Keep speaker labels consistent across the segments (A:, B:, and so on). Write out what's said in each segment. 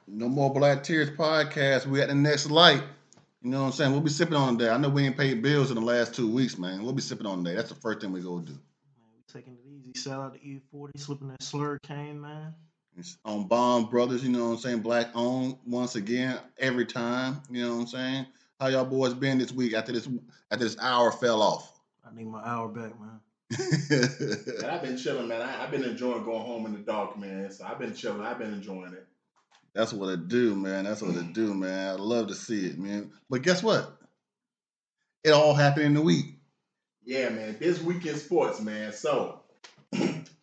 A: No more Black Tears podcast. We at the next light. You know what I'm saying? We'll be sipping on today. I know we ain't paid bills in the last 2 weeks, man. We'll be sipping on today. That's the first thing we go do.
B: Man, we taking it easy. Shout out to E40, slipping that slur cane, man.
A: It's on Bond Brothers, you know what I'm saying? Black owned once again, every time. You know what I'm saying? How y'all boys been this week after this hour fell off?
B: I need my hour back, man.
C: Man, I've been chilling, man. I've been enjoying going home in the dark, man. So I've been chilling. I've been enjoying it.
A: That's what it do, man. That's what it do, man. I love to see it, man. But guess what? It all happened in the week.
C: Yeah, man. This week in sports, man. So,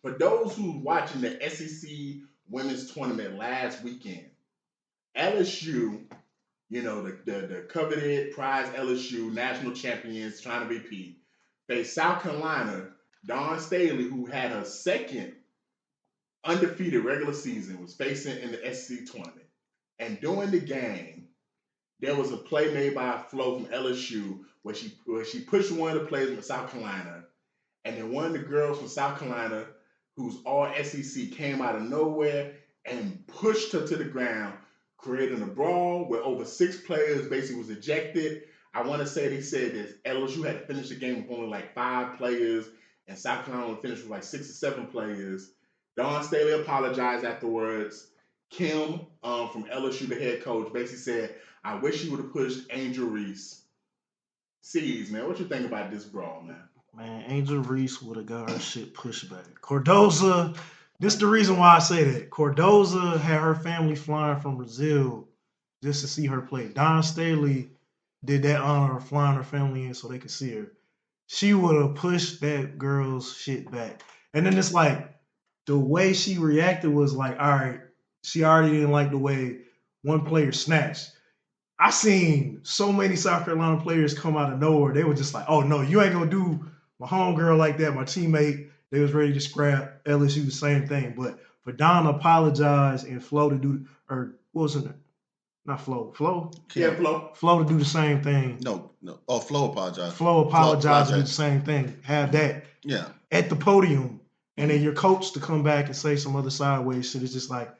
C: for those who's watching the SEC women's tournament last weekend, LSU, you know, the coveted prize LSU national champions trying to repeat, faced South Carolina. Dawn Staley, who had her second undefeated regular season, was facing in the SEC tournament. And during the game, there was a play made by Flo from LSU where she pushed one of the players from South Carolina, and then one of the girls from South Carolina, who's all SEC, came out of nowhere and pushed her to the ground, creating a brawl where over 6 players basically was ejected. I want to say they said that LSU had to finish the game with only like 5 players, and South Carolina finished with like 6 or 7 players. Dawn Staley apologized afterwards. Kim from LSU, the head coach, basically said, I wish he would have pushed Angel Reese. C's, man, what you think about this brawl, man?
B: Man, Angel Reese would have got her shit pushed back. Cordoza, this is the reason why I say that. Cordoza had her family flying from Brazil just to see her play. Dawn Staley did that honor of flying her family in so they could see her. She would have pushed that girl's shit back. And then it's like, the way she reacted was like, all right, she already didn't like the way one player snatched. I seen so many South Carolina players come out of nowhere. They were just like, oh, no, you ain't going to do my homegirl like that, my teammate. They was ready to scrap LSU, the same thing. But for Don to apologize and Flo to do, or what was it? Not Flo. Flo?
C: Yeah, Flo.
B: Flo to do the same thing.
A: No. Oh, Flo apologized.
B: Flo apologized to do the same thing. Have that at the podium. And then your coach to come back and say some other sideways shit. It's just like,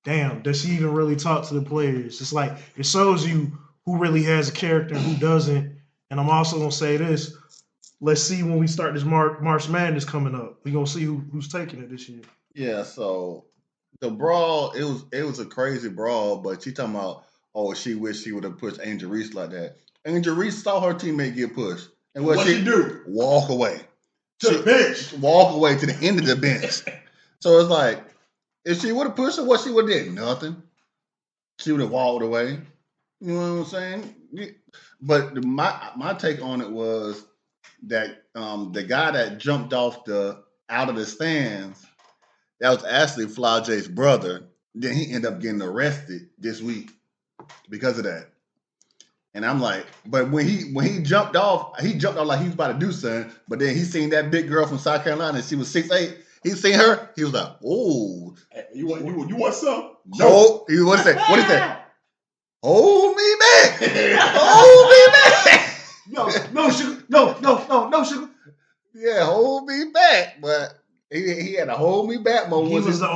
B: damn, does she even really talk to the players? It's like, it shows you who really has a character and who doesn't. And I'm also going to say this. Let's see when we start this March Madness coming up. We're going to see who's taking it this year.
A: Yeah, so the brawl, it was a crazy brawl, but she talking about, oh, she wished she would have pushed Angel Reese like that. Angel Reese saw her teammate get pushed. And what she do? Walk away.
C: To the bench.
A: Walk away to the end of the bench. So it's like, if she would have pushed her, what she would have did? Nothing. She would have walked away. You know what I'm saying? But my take on it was that the guy that jumped off out of the stands, that was actually Flage's brother. Then he ended up getting arrested this week because of that. And I'm like, but when he jumped off like he was about to do something, but then he seen that big girl from South Carolina, she was 6'8". He seen her, he was like, oh.
C: You want some?
A: No. What did he say? Hold me back. Hold me back.
B: No, sugar. No, sugar.
A: Yeah, hold me back. But he had a hold me back moment.
B: He was the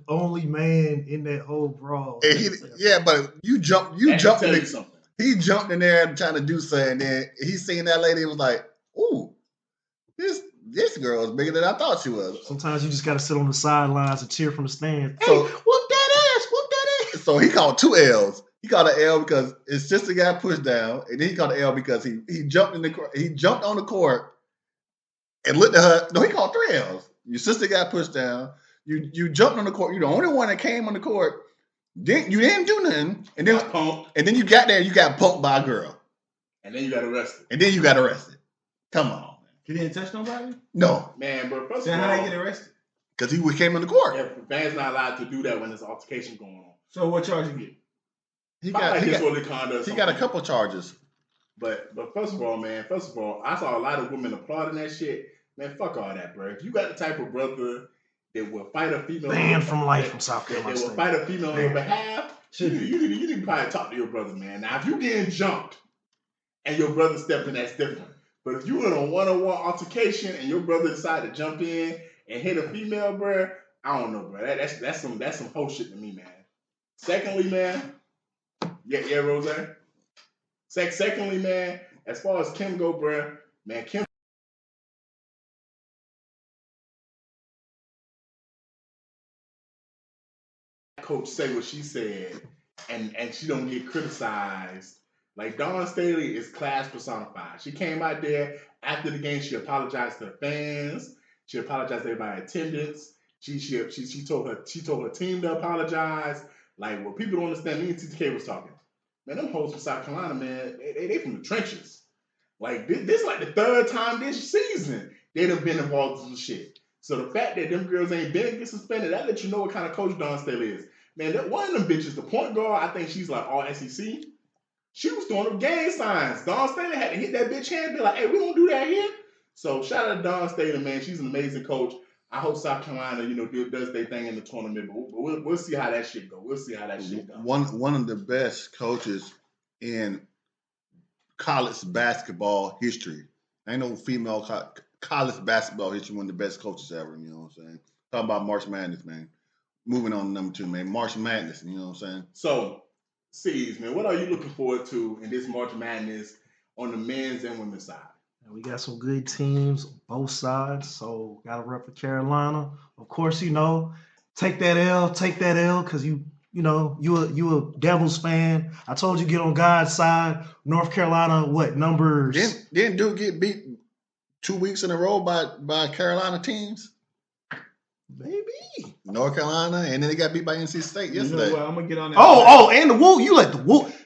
B: only man in that whole brawl.
A: But you jumped in there. He jumped in there trying to do something, and then he seen that lady and was like, ooh, this girl is bigger than I thought she was.
B: Sometimes you just got to sit on the sidelines and cheer from the stand.
A: So,
B: hey, whoop that ass.
A: So he called 2 L's. He called an L because his sister got pushed down, and then he called an L because he jumped on the court and looked at her. No, he called 3 L's. Your sister got pushed down. You jumped on the court. You're the only one that came on the court. You didn't do nothing, and then you got there. You got punked by a girl,
C: and then you got arrested.
A: Come on, man.
D: He didn't touch nobody.
A: No,
C: man. But
D: then how they get arrested?
A: Because he came in the court.
C: Yeah, fans not allowed to do that when there's altercation going on.
D: So what charge you get?
A: He got
C: disorderly conduct.
A: He got a couple charges.
C: But first of all, man, I saw a lot of women applauding that shit. Man, fuck all that, bro. If you got the type of brother that will fight a female,
B: banned from life from South Carolina
C: that will fight a female on your behalf, you need to probably talk to your brother, man. Now, if you getting jumped and your brother stepping, that's different. But if you in a one-on-one altercation and your brother decide to jump in and hit a female, bro, I don't know, bro. That's some whole shit to me, man. Secondly, man, yeah, Rose. Secondly, man, as far as Kim go, bro, man, Kim. Coach say what she said, and she don't get criticized. Like Dawn Staley is class personified. She came out there after the game. She apologized to the fans. She apologized to everybody in attendance. She told her team to apologize. Like what people don't understand. Me and TTK was talking. Man, them hoes from South Carolina, man, they from the trenches. Like this like the third time this season they done been involved in some shit. So the fact that them girls ain't been get suspended, that lets you know what kind of coach Dawn Staley is. Man, that one of them bitches, the point guard, I think she's like all SEC. She was throwing up gang signs. Dawn Staley had to hit that bitch hand and be like, hey, we don't do that here. So shout out to Dawn Staley, man. She's an amazing coach. I hope South Carolina, does their thing in the tournament, but we'll see how that shit go.
A: One of the best coaches in college basketball history. Ain't no female college basketball history. One of the best coaches ever. You know what I'm saying? Talking about March Madness, man. Moving on to number 2, man. March Madness. You know what I'm saying?
C: So, C's, man, what are you looking forward to in this March Madness on the men's and women's side?
B: We got some good teams on both sides, so got to rep for Carolina. Of course, take that L, because you a Devils fan. I told you get on God's side. North Carolina, what numbers?
A: Didn't Duke get beat 2 weeks in a row by Carolina teams?
B: Maybe.
A: North Carolina, and then they got beat by NC State yesterday.
D: You know what? I'm gonna get on that.
B: And the Wolf. You let the Wolf.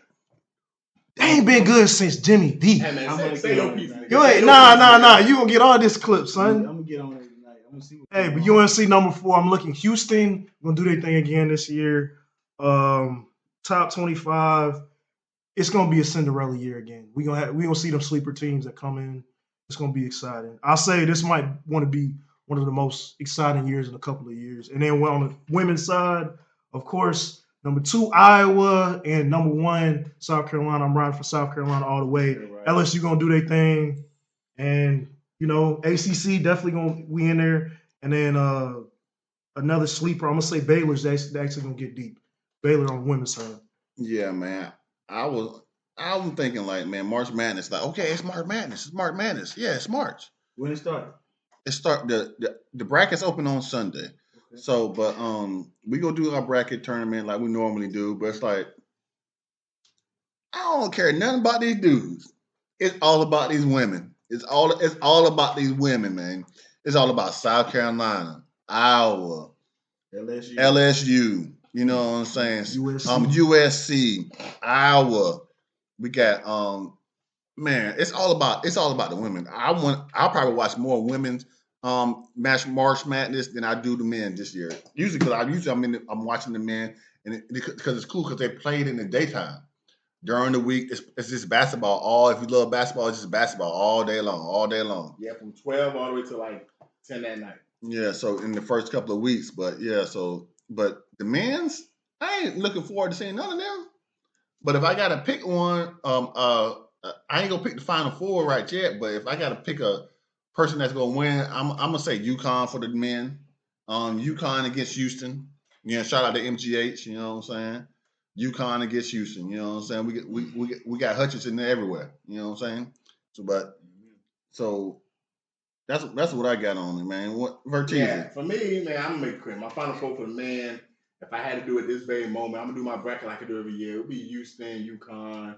B: They ain't been good since Jimmy D.
C: Hey man, say your piece.
B: You ain't nah. You gonna get all this clip, son.
D: I'm gonna get on it tonight. I'm gonna see.
B: Hey, but UNC number 4. I'm looking Houston. Gonna do their thing again this year. Top 25. It's gonna be a Cinderella year again. We gonna see them sleeper teams that come in. It's gonna be exciting. I'll say this might want to be one of the most exciting years in a couple of years. And then on the women's side, of course, number 2, Iowa, and number 1, South Carolina. I'm riding for South Carolina all the way.
D: Right.
B: LSU gonna do their thing. And, ACC definitely we in there. And then another sleeper, I'm gonna say Baylor's actually gonna get deep. Baylor on the women's side.
A: Yeah, man. I was thinking like, man, March Madness. Like, okay, it's March Madness. It's March Madness. Yeah, it's March.
D: When it start?
A: The brackets open on Sunday. Okay. So, but we go do our bracket tournament like we normally do. But it's like, I don't care nothing about these dudes. It's all about these women. It's all about these women, man. It's all about South Carolina, Iowa, LSU. You know what I'm saying? USC, Iowa. We got man. It's all about the women. I'll probably watch more women's March Madness than I do the men this year. Usually because I'm watching the men and because it's cool because they played in the daytime. During the week, it's just basketball. If you love basketball, it's just basketball all day long.
C: Yeah, from 12 all the way to like 10 that night.
A: Yeah, so in the first couple of weeks, but the men's, I ain't looking forward to seeing none of them. But if I gotta pick one, I ain't gonna pick the Final Four right yet. But if I gotta pick a person that's gonna win, I'm gonna say UConn for the men. UConn against Houston. Shout out to MGH. You know what I'm saying? UConn against Houston. You know what I'm saying? We got Hutchinson there everywhere. You know what I'm saying? So that's what I got on it, man. What Vertiz?
C: Yeah, for me, man, I'm gonna make it quick. My Final Four for the men. If I had to do it this very moment, I'm gonna do my bracket like I do every year. It'll be Houston, UConn.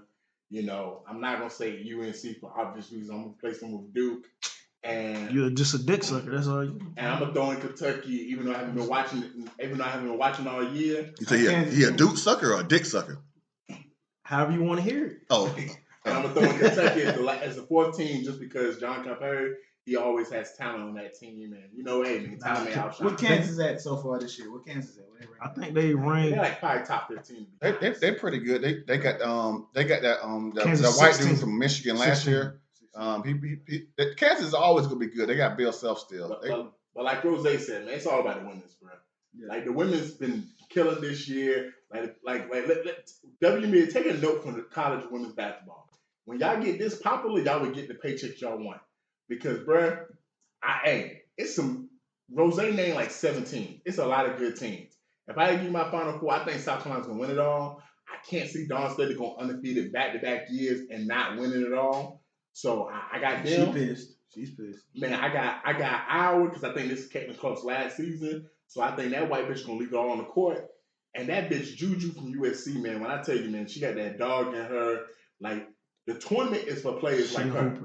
C: I'm not gonna say UNC for obvious reasons. I'm gonna place them with Duke. And
B: you're just a dick sucker. That's all you.
C: And I'm gonna throw in Kentucky, even though I haven't been watching all year.
A: You say he a Duke sucker or a dick sucker?
B: However you want to hear it.
A: Oh.
C: And I'm gonna throw in Kentucky as the 4th team just because John Calipari, he always has talent on that team, and you know, hey, man, talent may outshine.
D: What Kansas at so far this year? What Kansas at? What they
B: I
D: ranking
B: think
D: at?
B: they
C: They're
B: ranked.
C: like probably top 15. To be honest.
A: They're pretty good. They got that
B: Kansas
A: the white
B: 16.
A: dude from Michigan last
B: 16.
A: year. Kansas is always gonna be good. They got Bill Self still.
C: But like Rose said, man, it's all about the women's, bro.
D: Yeah.
C: Like the women's been killing this year. Let WNBA take a note from the college women's basketball. When y'all get this popular, y'all would get the paychecks y'all want. Because, bro, it's some Rose named like 17. It's a lot of good teams. If I give you my Final Four, I think South Carolina's gonna win it all. I can't see Dawn State going undefeated back-to-back years and not winning it all. So I got them.
D: She's pissed.
C: Man, I got Iowa because I think this is Caitlin Clark's last season. So I think that white bitch gonna leave it all on the court. And that bitch Juju from USC, man, when I tell you, man, she got that dog in her. Like the tournament is for players like her.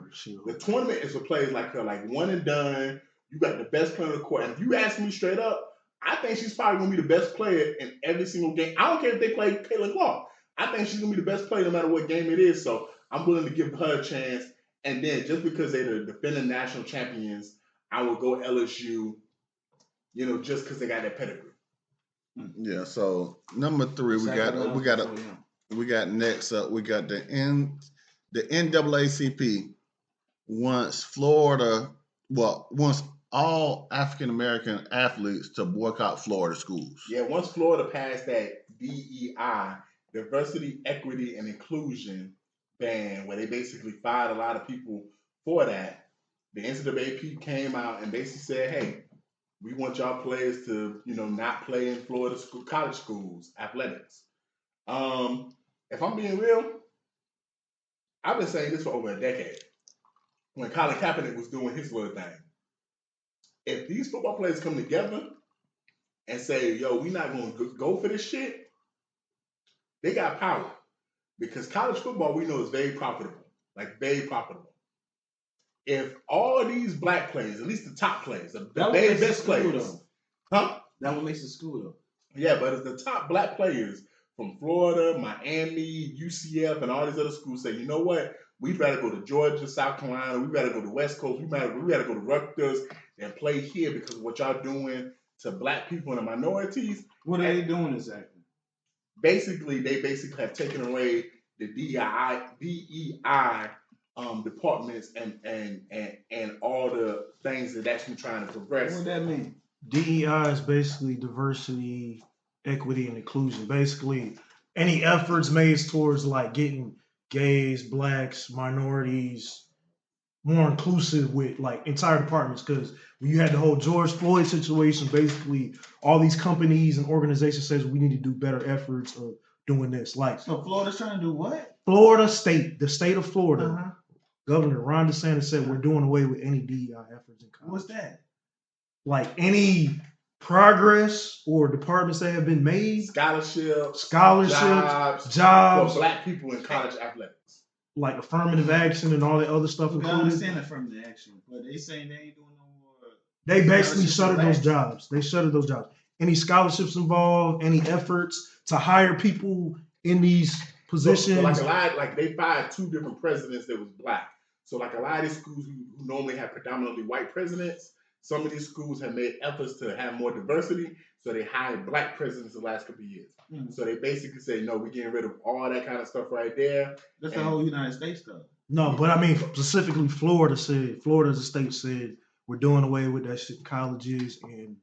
C: The tournament is for players like her, like one and done. You got the best player on the court. And if you ask me straight up, I think she's probably gonna be the best player in every single game. I don't care if they play Caitlin Clark. I think she's gonna be the best player no matter what game it is. So I'm willing to give her a chance. And then just because they're the defending national champions, I will go LSU, you know, just because they got that pedigree.
A: Yeah. So number 3, we got next up. We got the NAACP wants all African American athletes to boycott Florida schools.
C: Yeah. Once Florida passed that DEI, diversity, equity, and inclusion ban, where they basically fired a lot of people for that, the NCAA came out and basically said, hey, we want y'all players to, you know, not play in Florida college schools, athletics. If I'm being real, I've been saying this for over a decade. When Colin Kaepernick was doing his little thing. If these football players come together and say, yo, we're not going to go for this shit, they got power. Because college football, we know, is very profitable. Like, very profitable. If all these black players, at least the top players, the very best players. Huh?
D: That one makes it school, though.
C: Yeah, but it's the top black players from Florida, Miami, UCF, and all these other schools say, you know what? We'd rather go to Georgia, South Carolina. We'd rather go to West Coast. We'd rather go to Rutgers than play here because of what y'all doing to black people and the minorities.
D: What are they doing exactly?
C: Basically, they have taken away the DEI departments and all the things that actually trying to progress.
D: What does that mean?
B: DEI is basically diversity, equity, and inclusion. Basically, any efforts made towards like getting gays, blacks, minorities more inclusive with like entire departments. Because when you had the whole George Floyd situation, basically all these companies and organizations says we need to do better efforts of doing this. Like,
D: So Florida's trying to do what?
B: Florida State, the state of Florida, Governor Ron DeSantis said we're doing away with any DEI efforts in college.
D: What's that?
B: Like any progress or departments that have been made,
C: Scholarships,
B: jobs,
C: for black people in college athletics.
B: like affirmative action and all that other stuff
D: I
B: included.
D: understand affirmative action, but they saying they ain't doing no more.
B: They basically
D: scholarships
B: shuttered
D: for
B: those
D: blacks.
B: jobs. They shuttered those jobs. Any scholarships involved, any efforts to hire people in these positions.
C: So like a lot, like they fired 2 different presidents that was black. So like a lot of these schools who normally have predominantly white presidents, some of these schools have made efforts to have more diversity. So they hired black presidents the last couple of years.
D: Mm.
C: So they basically say, no, we're getting rid of all that kind of stuff right there.
D: That's the whole United States though.
B: No, but I mean specifically Florida as a state said we're doing away with that shit in colleges and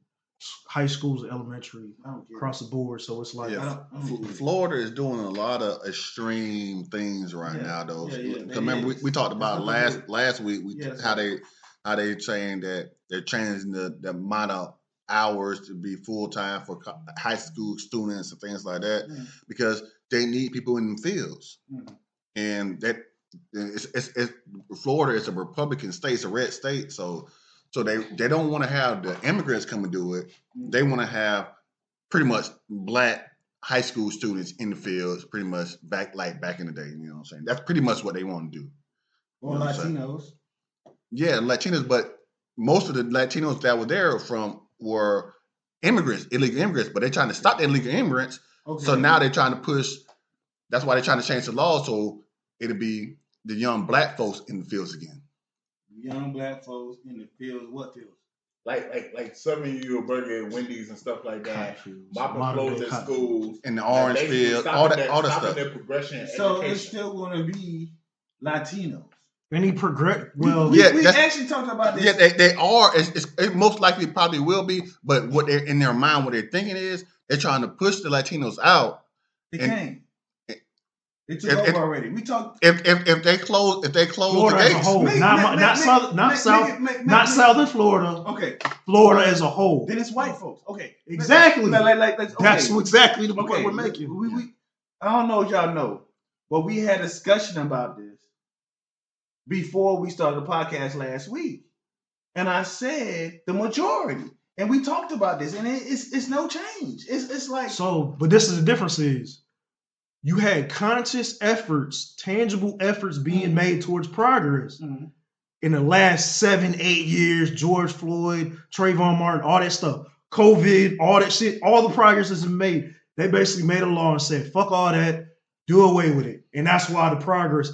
B: high schools and elementary
D: I don't get
B: across the board. So it's like
A: Yeah,
D: I don't get it.
A: Florida is doing a lot of extreme things right
D: Yeah.
A: now, though.
D: Yeah,
A: 'Cause
D: they
A: remember,
D: is.
A: we talked about
D: That's nothing
A: last week
D: Yes.
A: how they saying that they're changing the amount of hours to be full time for high school students and things like that
D: Mm.
A: because they need people in the fields,
D: Mm.
A: and that it's Florida is a Republican state, it's a red state, so they don't want to have the immigrants come and do it.
D: Mm.
A: They want to have pretty much black high school students in the fields, pretty much back in the day. You know what I'm saying? That's pretty much what they want to do.
D: Or
A: You know what I'm saying?
D: Latinos.
A: Yeah, Latinos, but most of the Latinos that were there were immigrants, illegal immigrants, but they're trying to stop the illegal immigrants.
D: Okay.
A: So now they're trying to push. That's why they're trying to change the law so it'll be the young black folks in the fields again.
D: young black folks in the fields. What fields?
C: Like serving you a burger at Wendy's and stuff like that. Mopping floors at schools.
A: In the orange field, all that stuff.
C: Their progression.
D: So
C: education.
D: it's still going to be Latinos.
B: Any progress?
D: We actually talked about this.
A: Yeah, they are. It most likely probably will be, but what they're in their mind, what they're thinking is they're trying to push the Latinos out.
D: They can't. They took over already. We talked.
A: If they close
B: Florida
A: the
B: as a
A: gates,
B: whole, not southern Florida.
D: Okay,
B: Florida as a whole.
D: Then it's white folks. Okay,
B: exactly.
D: Okay.
B: That's exactly the point we're making.
D: We I don't know if y'all know, but we had a discussion about this before we started the podcast last week, and I said the majority, and we talked about this, and it's no change. It's like
B: so, but this is the difference is. You had conscious efforts, tangible efforts being made towards progress in the last 7-8 years. George Floyd, Trayvon Martin, all that stuff, COVID, all that shit, all the progress has been made. They basically made a law and said, fuck all that, do away with it. And that's why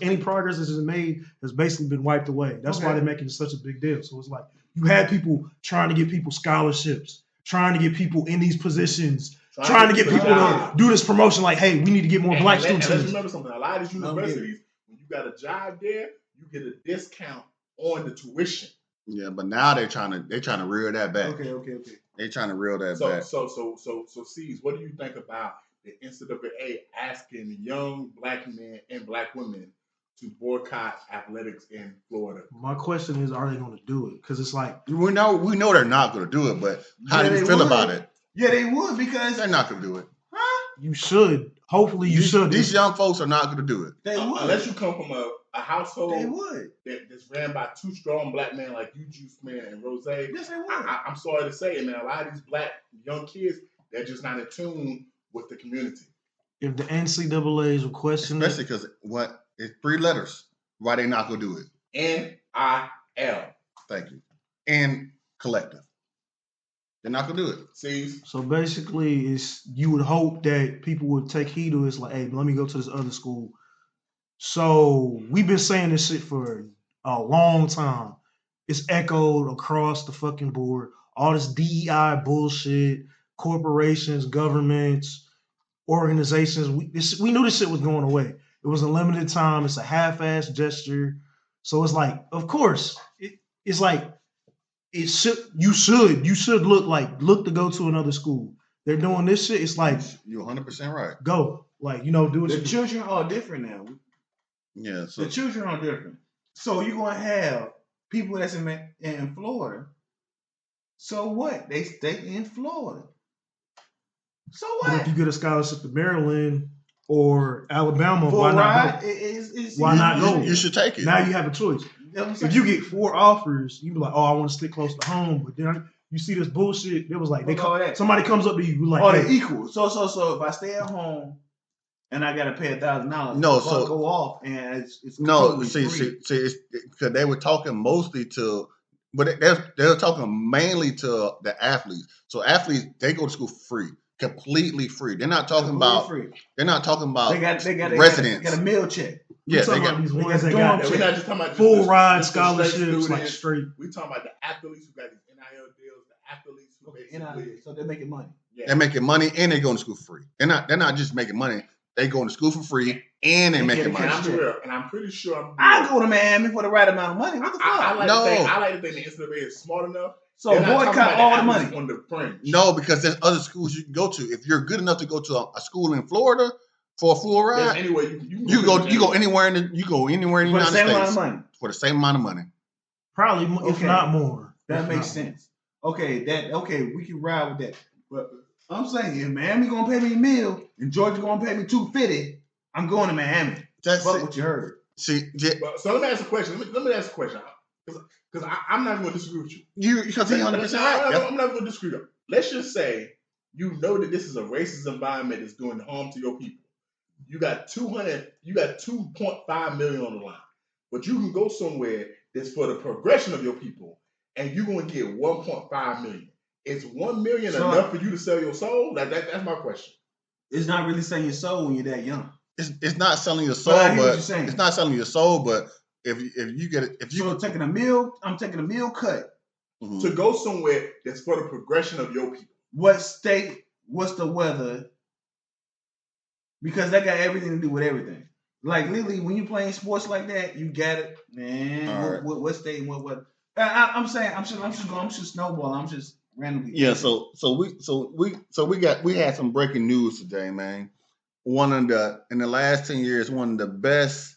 B: any progress that's been made has basically been wiped away. That's why they're making it such a big deal. So it's like you had people trying to get people scholarships, trying to get people in these positions, trying to get people to do this promotion like, hey, we need to get more black students.
C: Let's remember something. A lot of these universities, when you got a job there, you get a discount on the tuition.
A: Yeah, but now they're trying to reel that back.
D: Okay.
A: They're trying to reel that back.
C: So, C's, what do you think about the NCAA asking young black men and black women to boycott athletics in Florida?
B: My question is, are they going to do it? Because it's like
A: we know they're not going to do it, but how do you feel about it?
D: Yeah, they would because
A: they're not going to do it.
D: Huh?
B: You should. Hopefully, you should.
A: These young folks are not going to do it.
D: They would,
C: unless you come from a household.
D: They would.
C: That's ran by two strong black men like you, Juice Man, and Rose.
D: Yes, they would.
C: I'm sorry to say it, man. A lot of these black young kids, they're just not in tune with the community.
B: If the NCAA is requesting,
A: especially because it's 3 letters. Why they not going to do it?
C: NIL.
A: Thank you. And collective. They're not gonna do it.
C: See?
B: So basically, you would hope that people would take heed to it. It's like, hey, let me go to this other school. So we've been saying this shit for a long time. It's echoed across the fucking board. All this DEI bullshit, corporations, governments, organizations. We knew this shit was going away. It was a limited time. It's a half-ass gesture. So it's like, of course, it's like. You should look to go to another school. They're doing this shit. It's like
A: you're 100% right.
B: Go do it.
D: The children are different now.
A: Yeah, so
D: the children are different. So you're gonna have people that's in Florida. So what? They stay in Florida. So what?
B: But if you get a scholarship to Maryland or Alabama,
D: why not go?
B: Why not go?
A: You should take it.
B: Now you have a choice. If you get 4 offers, you be like, oh, I want to stick close to home. But then you see this bullshit. It was like somebody comes up to you like,
D: they're equal. So if I stay at home and I gotta pay $1,000, go off and it's
A: no. See, it's because they were talking mostly to, but they're talking mainly to the athletes. So athletes, they go to school for free. Completely free. They're not talking about. Free. They're not talking about.
D: They got
A: residents.
D: Got a meal check.
A: Yeah,
B: they got these ones that got
C: we're not just talking about
B: full ride scholarships, like straight.
C: We talking about the athletes who got these NIL deals. The athletes who
D: NIL, so they're making money.
C: Yeah.
A: They're making money and they're going to school for free. They're not just making money. They going to school for free and they're making money.
C: And I'm pretty sure
D: I go to Miami for the right amount of money. What the fuck?
C: I like to think the NCAA is smart enough.
D: So boycott all the money
C: on the fringe.
A: No, because there's other schools you can go to. If you're good enough to go to a school in Florida for a full ride, you go anywhere in the United States for the same amount of money.
B: Probably, if not more.
D: That makes sense. Okay, we can ride with that. But I'm saying if Miami gonna pay me a meal and Georgia gonna pay me $250, I'm going to Miami. That's what you heard.
A: See,
C: so let me ask a question. Let me ask a question. Because I'm not going to disagree with you.
A: Because he's 100% right.
C: I'm not going to disagree with you. Let's just say you know that this is a racist environment that's doing harm to your people. You got 2.5 million on the line. But you can go somewhere that's for the progression of your people, and you're going to get 1.5 million. Is 1 million enough for you to sell your soul? That's my question.
D: It's not really selling your soul when you're that young.
A: It's not selling your soul, but it's not selling your soul, but if you get it, if you
D: So taking a meal, I'm taking a meal cut.
A: Mhm.
C: To go somewhere that's for the progression of your people.
D: What state? What's the weather? Because that got everything to do with everything. Like literally, when you playing sports like that, you got it, man.
A: All right.
D: What state and what weather? I'm saying I'm just snowballing. I'm just randomly.
A: Yeah, so we had some breaking news today, man. In the last 10 years, one of the best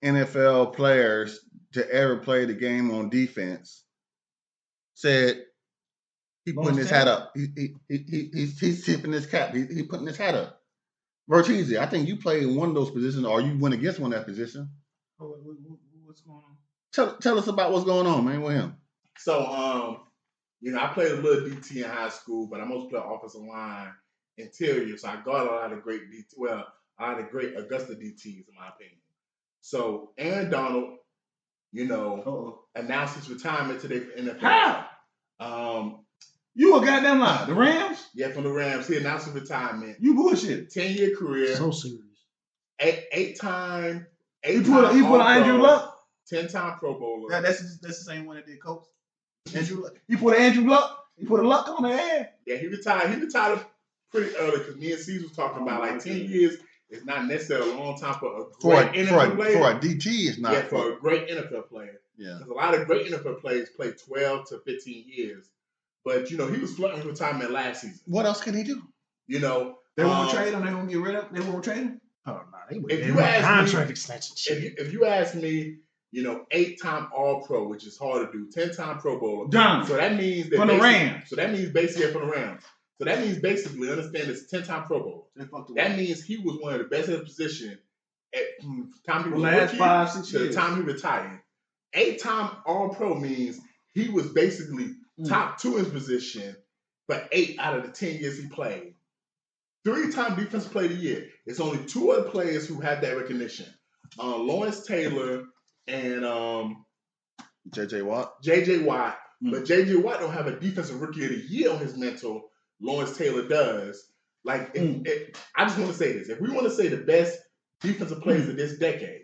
A: NFL players to ever play the game on defense said he putting his hat up. He's tipping his cap. He putting his hat up. Verteezy, I think you played in one of those positions, or you went against one of that position.
D: What's going on?
A: Tell us about what's going on, man, with him.
C: So, I played a little DT in high school, but I mostly played offensive line, interior. So I got a lot of great DT. Well, a lot of great Augusta DTs, in my opinion. So Aaron Donald, announced his retirement today for NFL.
D: How? You a goddamn lie. The Rams?
C: Yeah, from the Rams. He announced his retirement.
D: You bullshit.
C: 10-year career.
B: So serious.
C: Eight-time.
D: He put Andrew Luck.
C: 10-time Pro Bowler.
D: That's the same one that did coach. Andrew Luck. He put Andrew Luck. He put a Luck on the head.
C: Yeah, he retired. He retired pretty early because me and C's was talking about like 10 years is not necessarily a long time for a great NFL player.
A: For a DT, it's not.
C: Yeah, for a great NFL player.
A: Yeah.
C: Because a lot of great NFL players play 12 to 15 years. But, he was flirting with retirement last season.
A: What else can he do?
D: They won't trade him. They won't get rid of him. They won't trade him.
B: Oh no,
C: If you ask
B: contract
C: me,
B: extension shit.
C: if you ask me, 8-time All-Pro, which is hard to do, 10-time Pro Bowler.
D: Done.
C: So that means that
D: from the Rams.
C: So that means basically from the Rams. So that means basically, understand it's 10-time Pro Bowler. That means he was one of the best in the position at the time he was
D: last
C: rookie
D: 5-6
C: to
D: years.
C: the time he retired. 8-time All-Pro means he was basically top 2 in his position for 8 out of the 10 years he played. 3-time Defensive Player of the Year. It's only 2 other players who have that recognition. Lawrence Taylor and
A: J.J. Watt.
C: J.J. Watt. But J.J. Watt don't have a Defensive Rookie of the Year on his mental. Lawrence Taylor does. I just want to say this. If we want to say the best defensive players of this decade,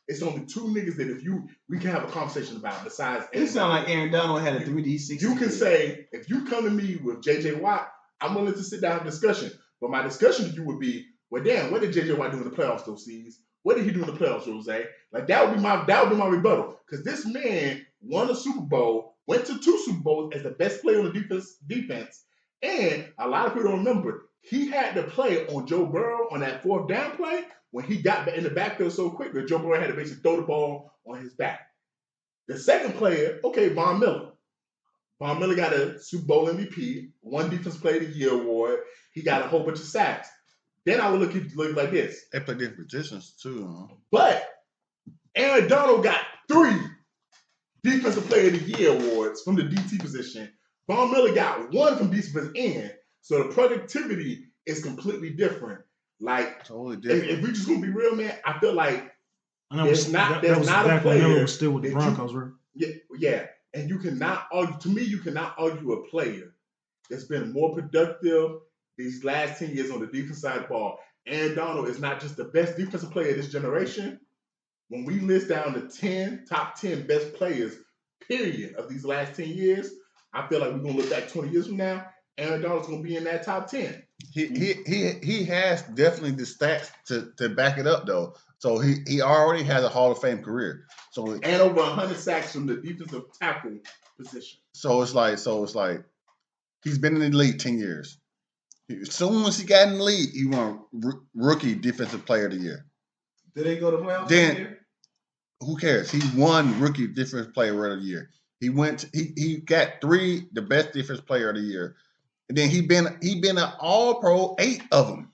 C: it's only 2 niggas that we can have a conversation about besides.
D: It sounds like Aaron Donald had a 3D60.
C: You can say, if you come to me with J.J. Watt, I'm willing to sit down and have a discussion. But my discussion to you would be, well, damn, what did J.J. Watt do in the playoffs, those C's? What did he do in the playoffs, Jose? Like that would be my rebuttal. Because this man won a Super Bowl, went to 2 Super Bowls as the best player on the defense, and a lot of people don't remember he had to play on Joe Burrow on that 4th down play when he got in the backfield so quick that Joe Burrow had to basically throw the ball on his back. The second player, Von Miller. Von Miller got a Super Bowl MVP, 1 Defensive Player of the Year award. He got a whole bunch of sacks. Then I would look like this.
A: They play different positions too, huh?
C: But Aaron Donald got 3 Defensive Player of the Year awards from the DT position. Von Miller got 1 from defensive end. So the productivity is completely different. Like,
A: totally different.
C: If we just gonna be real, man, I feel like
B: There's not a player. Miller was still with the Broncos, right?
C: Yeah. And you cannot argue. To me, you cannot argue a player that's been more productive these last 10 years on the defensive side of the ball. Aaron Donald is not just the best defensive player of this generation. When we list down the top 10 best players, period, of these last 10 years, I feel like we're gonna look back 20 years from now. Aaron Donald's gonna be in that top 10.
A: He has definitely the stats to back it up though. So he already has a Hall of Fame career. So
C: and over 100 sacks from the defensive tackle position.
A: So it's like he's been in the league 10 years. As soon as he got in the league, he won rookie defensive player of the year.
D: Did they go to playoffs
A: then
D: year?
A: Who cares? He won rookie defensive player of the year. He got 3 the best defensive player of the year. And then he been an all-pro 8 of them.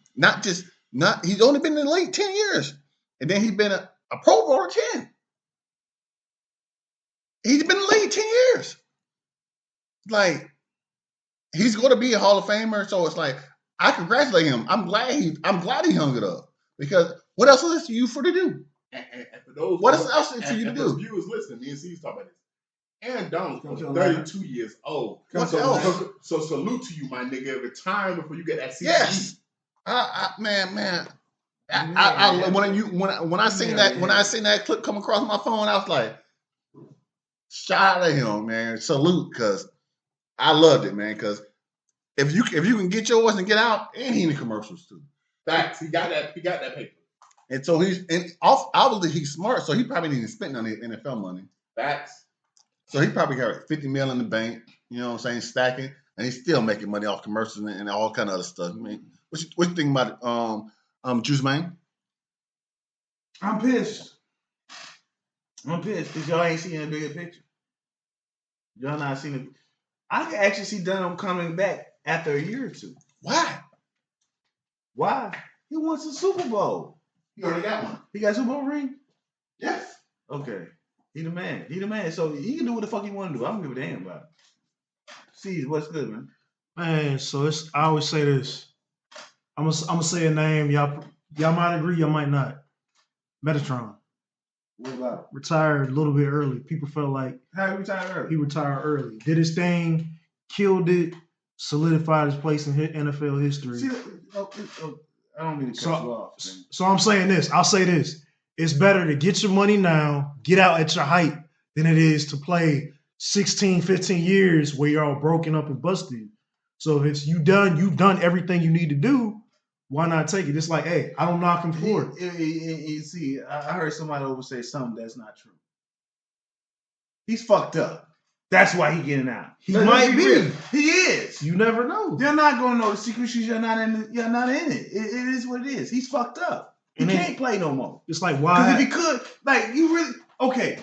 A: He's only been in the league 10 years. And then he's been a Pro Bowler 10. He's been in the league 10 years. Like, he's going to be a Hall of Famer. So it's like, I congratulate him. I'm glad he hung it up. Because what else is for you to do?
C: And for those
A: what else is for you to do?
C: Viewers listening, me and C's talk about this. Aaron Donald's 32 years old.
A: What else?
C: So salute to you, my nigga. Retire before you get that CTE.
A: Yes. Man. When I seen that clip come across my phone, I was like, shout out to him, man. Salute, because I loved it, man. Because if you can get yours and get out, and he in the commercials too.
C: Facts. He got that paper.
A: And so obviously he's smart, so he probably didn't spend any NFL money.
C: Facts.
A: So he probably got like $50 million in the bank, you know what I'm saying, stacking, and he's still making money off commercials and all kind of other stuff. I mean, what you think about Juice Man?
D: I'm pissed because y'all ain't seen a bigger picture. Y'all not seen it. I can actually see Dunham coming back after a year or two. Why? He wants a Super Bowl.
C: He already got one.
D: He got a Super Bowl ring?
C: Yes.
D: Okay. He the man. So he can do what the fuck he want to do. I don't give a damn about it. See, what's good, man?
B: Man, so I always say this. I'm gonna say a name. Y'all might agree, y'all might not. Metatron.
D: What about it?
B: Retired a little bit early. People felt like
D: How he retired early?
B: he retired early. Did his thing, killed it, solidified his place in NFL history.
D: See, I don't mean to cut you off. Man.
B: So I'm saying this. I'll say this. It's better to get your money now, get out at your height, than it is to play 16, 15 years where you're all broken up and busted. So if you've done everything you need to do, why not take it? It's like, hey, I don't knock him for it.
D: See, I heard somebody over say something that's not true. He's fucked up. That's why he getting out.
B: He might be.
D: Real. He is.
B: You never know.
D: They're not gonna know the secret. You're not in it. It is what it is. He's fucked up. He can't play no more.
B: It's like, why?
D: Because if he could, like, you really okay.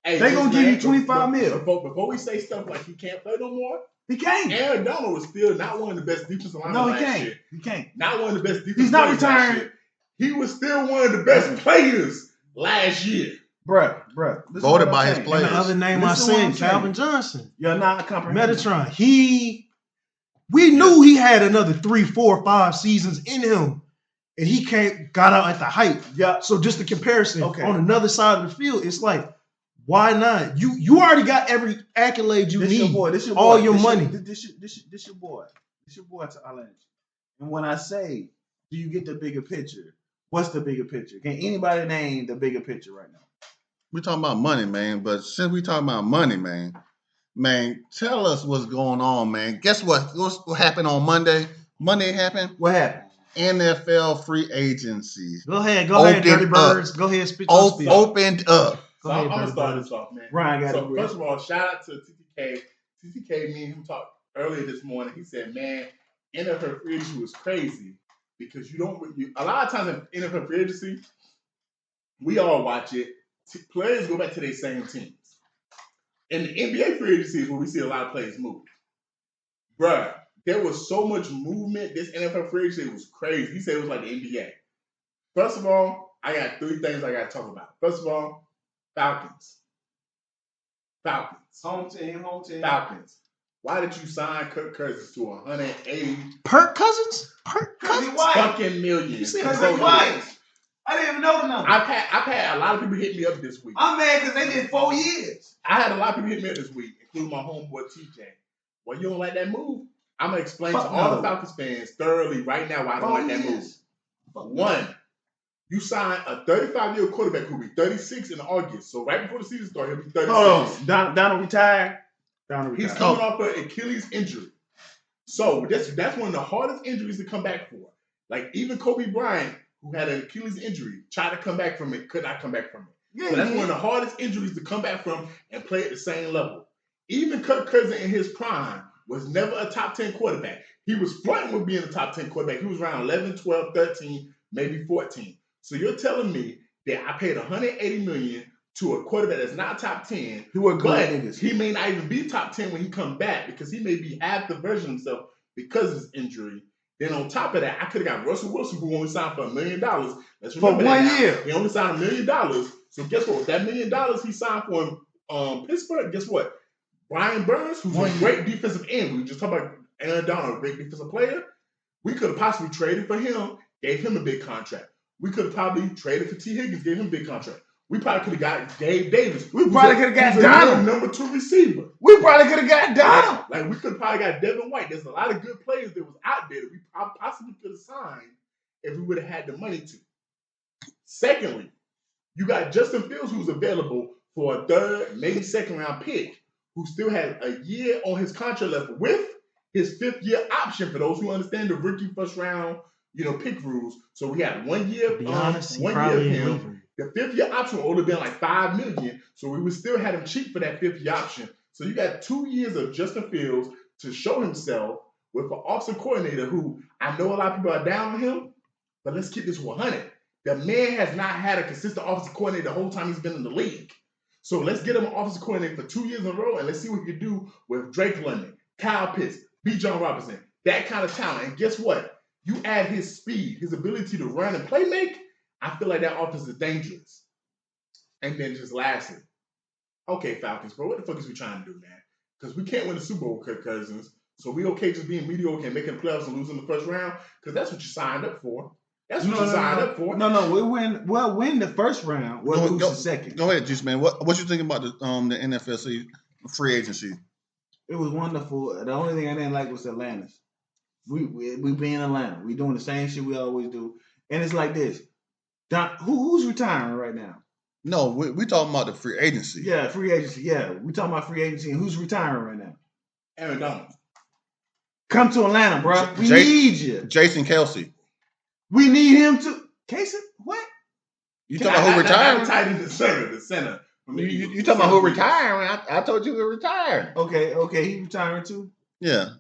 C: Hey,
D: they gonna give you 25 mil.
C: Before we say stuff like he can't play no more,
D: he can't.
C: Aaron Donald was still not one of the best defensive linemen
D: No, he
C: last
D: can't.
C: year.
D: He can't.
C: Not one of the best defensive
D: He's not
C: players last
D: retiring.
C: year. He was still one of the best players last year.
D: Bruh.
A: Voted by his
B: And
A: players.
B: the other name I said, Calvin Johnson.
D: You're not comprehending.
B: Metatron. We knew he had another 3, 4, 5 seasons in him. And he got out at the height.
D: Yeah.
B: So just the comparison
D: Okay.
B: on another side of the field, it's like, why not? You already got every accolade you need.
D: This your boy.
B: All your money.
D: This your boy. This your boy to Island. And when I say, do you get the bigger picture? What's the bigger picture? Can anybody name the bigger picture right now?
A: We're talking about money, man. But since we talking about money, man, tell us what's going on, man. Guess what? What happened on Monday? Monday happened.
D: What happened?
A: NFL free agency.
B: Go ahead, Dirty Birds. Go ahead, spit your spiel.
A: Opened up.
C: So I'm gonna start this off, man.
D: Ryan got
C: So
D: it.
C: first of all, shout out to TTK. TTK, me and him talked earlier this morning. He said, man, NFL free agency was crazy because a lot of times in NFL free agency, we all watch it. Players go back to their same teams. In the NBA free agency is where we see a lot of players move. Bruh, there was so much movement. This NFL free agency was crazy. He said it was like the NBA. First of all, I got 3 things I got to talk about. First of all, Falcons.
D: Home team.
C: Falcons. Why did you sign Kirk Cousins to 180
B: Perk Cousins?
C: fucking million?
B: You see
D: Because
B: Perk
D: they white. I didn't even know the number.
C: I've had a lot of people hit me up this week.
D: I'm mad because they did 4 years.
C: I had a lot of people hit me up this week, including my homeboy TJ. Well, you don't like that move? I'm going to explain to all the Falcons fans thoroughly right now why I don't like that move. One, you signed a 35-year quarterback who will be 36 in August. So right before the season starts, he'll be 36.
D: Hold on. Donald retired.
C: He's coming off an Achilles injury. So that's one of the hardest injuries to come back for. Like even Kobe Bryant, who had an Achilles injury, tried to come back from it, could not come back from it.
D: Yeah,
C: so that's one of the hardest injuries to come back from and play at the same level. Even Kirk Cousins in his prime was never a top 10 quarterback. He was flirting with being a top 10 quarterback. He was around 11, 12, 13, maybe 14. So you're telling me that I paid $180 million to a quarterback that's not top 10, but he may not even be top 10 when he comes back because he may be half the version of himself because of his injury. Then on top of that, I could have got Russell Wilson, who only signed for $1 million. Let's remember
D: for 1 year.
C: He only signed $1 million. So guess what? With that $1 million he signed for Pittsburgh, guess what? Brian Burns, who's a great defensive end. We just talked about Aaron Donald, a great defensive player. We could have possibly traded for him, gave him a big contract. We could have probably traded for T. Higgins, gave him a big contract. We probably could have got Dave Davis.
D: We probably could have got Donald.
C: Number 2 receiver.
D: We probably could have got Donald.
C: Like we could have probably got Devin White. There's a lot of good players that was out there that we possibly could have signed if we would have had the money to. Secondly, you got Justin Fields, who's available for a third, maybe second round pick, who still has a year on his contract left with his 5th year option. For those who understand the rookie first round, pick rules. So we got 1 year,
B: To be honest, he
C: 1 year
B: probably
C: of
B: ain't
C: him.
B: leaving.
C: The 5th year option would only been like $5 million, so we would still have him cheap for that 5th year option. So you got 2 years of Justin Fields to show himself with an offensive coordinator who I know a lot of people are down on him, but let's keep this 100. The man has not had a consistent offensive coordinator the whole time he's been in the league. So let's get him an offensive coordinator for 2 years in a row, and let's see what he can do with Drake London, Kyle Pitts, B. John Robinson, that kind of talent. And guess what? You add his speed, his ability to run and play make, I feel like that offense is dangerous. And then just lastly, okay, Falcons, bro, what the fuck is we trying to do, man? Because we can't win the Super Bowl, Kirk Cousins. So we okay just being mediocre and making the playoffs and losing the first round? Because that's what you signed up for. That's what you signed up for.
D: No, we'll win the first round. We'll lose the second.
A: Go ahead, Juice Man. What you think about the NFL free agency?
D: It was wonderful. The only thing I didn't like was Atlanta's. We be in Atlanta. We doing the same shit we always do. And it's like this. Who's retiring right now?
A: No, we talking about the free agency.
D: Yeah, free agency. Yeah, we talking about free agency. And who's retiring right now?
C: Aaron Donald.
D: Come to Atlanta, bro. We need you.
A: Jason Kelsey.
D: We need him to. Casey, what?
A: You talking about who retiring?
C: Tight end, the center.
A: You talking about who retiring? I told you he retired.
D: Okay, he retiring too.
A: Yeah.